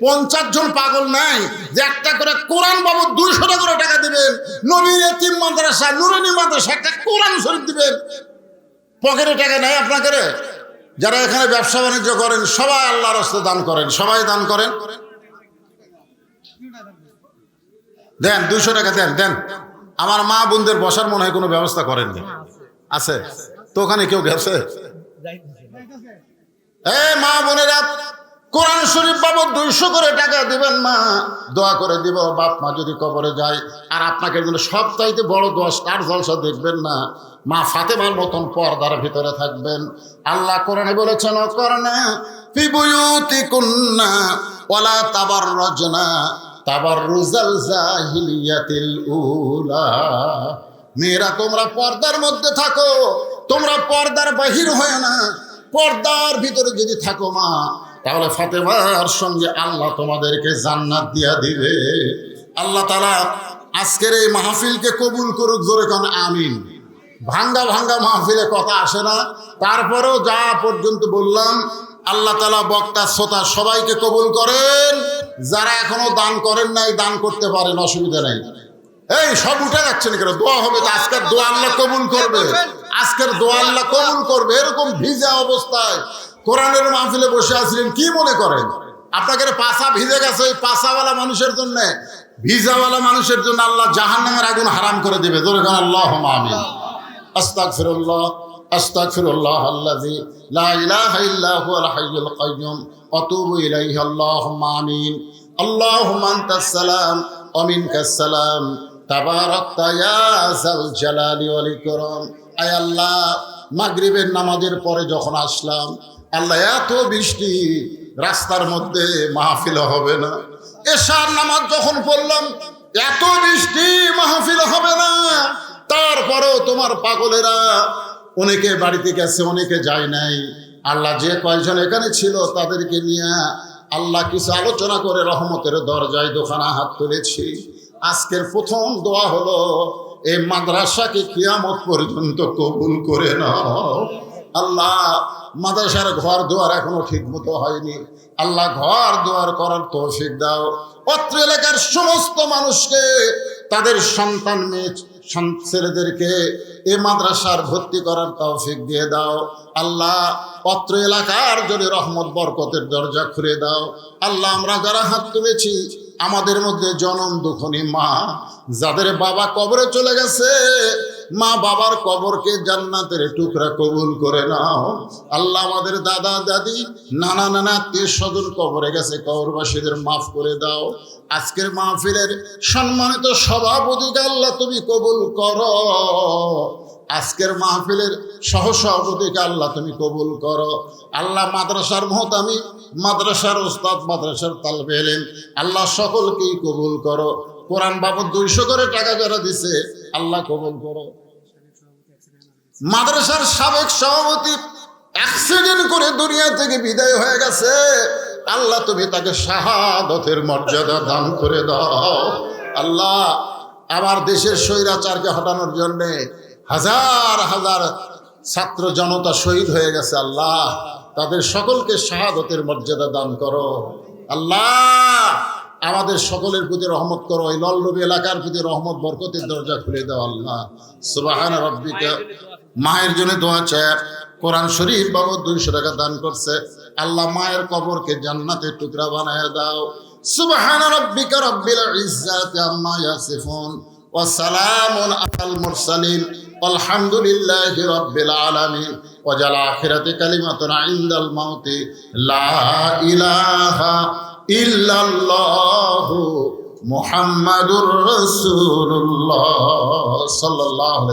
S1: 50 জন পাগল নাই যে একটা করে কোরআন বাবদ 200 টাকা করে টাকা দিবেন। নবীর এতিম মাদ্রাসা, নুরানি মাদ্রাসা একটা কোরআন শরীফ দিবেন। পকেটে টাকা নাই আপনাকে। যারা এখানে ব্যবসা বাণিজ্য করেন সবাই আল্লাহর রাস্তায় দান করেন, সবাই দান করেন, দেন 200 টাকা দেন, দেন। আমার মা বোনদের বসার মনে হয় কোনো ব্যবস্থা করেননি, আছে তো? ওখানে কেউ গেছে? মা বোনেরা কোরআন শরীফ বাবদ 200 করে টাকা দিবেন। মা দোয়া করে দিব, বাপ মা যদি কবরে যায়। আর আপনাকে জন্য সবচাইতে বড় 10টার জলসা দেখবেন না, মা ফাতেমার মতন পর্দার ভিতরে থাকবেন। আল্লাহ কোরআনে বলেছেন, অকরনা ফি বুয়ুতিকুন্না ওয়ালা তাবাররাজনা তাবাররুজাল জাহিলিয়াতিল উলা। মেয়েরা তোমরা পর্দার মধ্যে থাকো, তোমরা পর্দার বাহির হয় না। পর্দার ভিতরে যদি থাকো মা, তাহলে ফাতেমার সঙ্গে আল্লাহ তোমাদেরকে জান্নাত দিয়া দিবে। আল্লাহ তাআলা আজকের এই মাহফিলকে কবুল করুক, জোরে কোন আমিন। ভাঙ্গা ভাঙ্গা মাহফিলে কথা আসে না, তারপরেও যা পর্যন্ত বললাম আল্লাহ তাআলা বক্তা শ্রোতা সবাইকে কবুল করেন। যারা এখনো দান করেন নাই দান করতে পারেন, অসুবিধা নেই। এই সব উঠে যাচ্ছেন কেন? দোয়া হবে তো, আজকের দোয়া আল্লাহ কবুল করবে, আজকের দোয়া আল্লাহ কবুল করবে। এরকম ভিজা অবস্থায় কোরআনের মাহফিলে বসে আছিলেন, কি মনে করেন আপনাকে পাছা ভিজে গেছে? ওই পাছাওয়ালা মানুষের জন্য, ভিজাওয়ালা মানুষের জন্য আল্লাহ জাহান্নামের আগুন হারাম করে দিবে। জোরে বলেন আল্লাহুম্মা আমিন। আস্তাগফিরুল্লাহ আস্তাগফিরুল্লাহ আল্লাযী লা ইলাহা ইল্লা হুয়াল হাইয়ুল কাইয়্যুম ওয়া আতুবু ইলাইহি। আল্লাহুম্মা আমিন। আল্লাহুম্মা আনতাস সালাম ওয়া মিনকাস সালাম তাবারাকতা ইয়া যাল জালালি ওয়াল ইকরাম। আয় আল্লাহ, মাগরিবের নামাজের পরে যখন আসলাম আল্লাহ, এত বৃষ্টি, রাস্তার মধ্যে মাহফিল হবে না। এশার নামাজ যখন পড়লাম এত বৃষ্টি, মাহফিল হবে না। তারপরেও তোমার পাগলেরা অনেকে বাড়িতে গেছে, অনেকে যায় নাই। আল্লাহ যে কয়জন এখানে ছিল তাদেরকে নিয়ে আল্লাহ কিছু আলোচনা করে রহমতের দরজায় দোকানা হাত তুলেছি। আজকের প্রথম দোয়া হলো এই মাদ্রাসাকে কিয়ামত পর্যন্ত কবুল করে নাও। আল্লাহ, মাদ্রাসার ঘর দুয়ার এখনো ঠিক মতো হয়নি, আল্লাহ ঘর দুয়ার করার তৌফিক দাও। অত্র এলাকার সমস্ত মানুষকে তাদের সন্তান মেয়ে ছেলেদেরকে এই মাদ্রাসার ভর্তি করার তৌফিক দিয়ে দাও। আল্লাহ, অত্র এলাকার জন্য রহমত বরকতের দরজা খুলে দাও। আল্লাহ, আমরা যারা হাত তুলেছি আমাদের মধ্যে জনম দুঃখনী মা, যাদের বাবা কবরে চলে গেছে, মা বাবার কবরকে জান্নাতের টুকরা কবুল করে নাও। আল্লাহ, আমাদের দাদা দাদি নানা নানা আত্মীয় স্বজন কবরে গেছে, কবরবাসীদের মাফ করে দাও। আজকের মাহফিলের সম্মানিত সভাপতিকে আল্লাহ তুমি কবুল করো। আজকের মাহফিলের সহসভাপতিকে আল্লাহ তুমি কবুল করো। আল্লাহ, মাদ্রাসার মুহতামি, মাদ্রাসার ওস্তাদ, মাদ্রাসার তালবে ইলম, আল্লাহ সকলকেই কবুল করো। কোরআন বাবদ 200 করে টাকা যারা দিছে আল্লাহ কবুল করো। মাদ্রাসার সাবেক সভাপতি অ্যাক্সিডেন্ট করে দুনিয়া থেকে বিদায় হয়ে গেছে, আল্লাহ তুমি তাকে শাহাদতের মর্যাদা দান করে দাও। আল্লাহ, আমার দেশের স্বৈরাচারকে হটানোর জন্যে হাজার হাজার ছাত্র জনতা শহীদ হয়ে গেছে, আল্লাহ তাদের সকলকে শাহাদতের মর্যাদা দান করো। আল্লাহ, আমাদের সকলের প্রতি রহমত করো। এই লল্লবী এলাকার প্রতি রহমত বরকতের দরজা খুলে দাও। আল্লাহ, সুবহানা রাব্বিকা। মায়ের জন্য দোয়া চায়, কোরআন শরীফ বাবদ 200 টাকা দান করছে। আল্লাহ, মায়ের কবরকে জান্নাতের টুকরা বানায় দাও। সুবহানা রাব্বিকা রাব্বিল ইজ্জাতি আম্মা ইয়াসিফুন ওয়া সালামুন আলাল মুরসালিন আলহামদুলিল্লাহি রাব্বিল আলামিন। ওয়া জাল আখিরাতি কালিমাতুন ইনদাল মাউতি লা ইলাহা ইল্লাল্লাহু মুহাম্মাদুর রাসূলুল্লাহ সাল্লাল্লাহু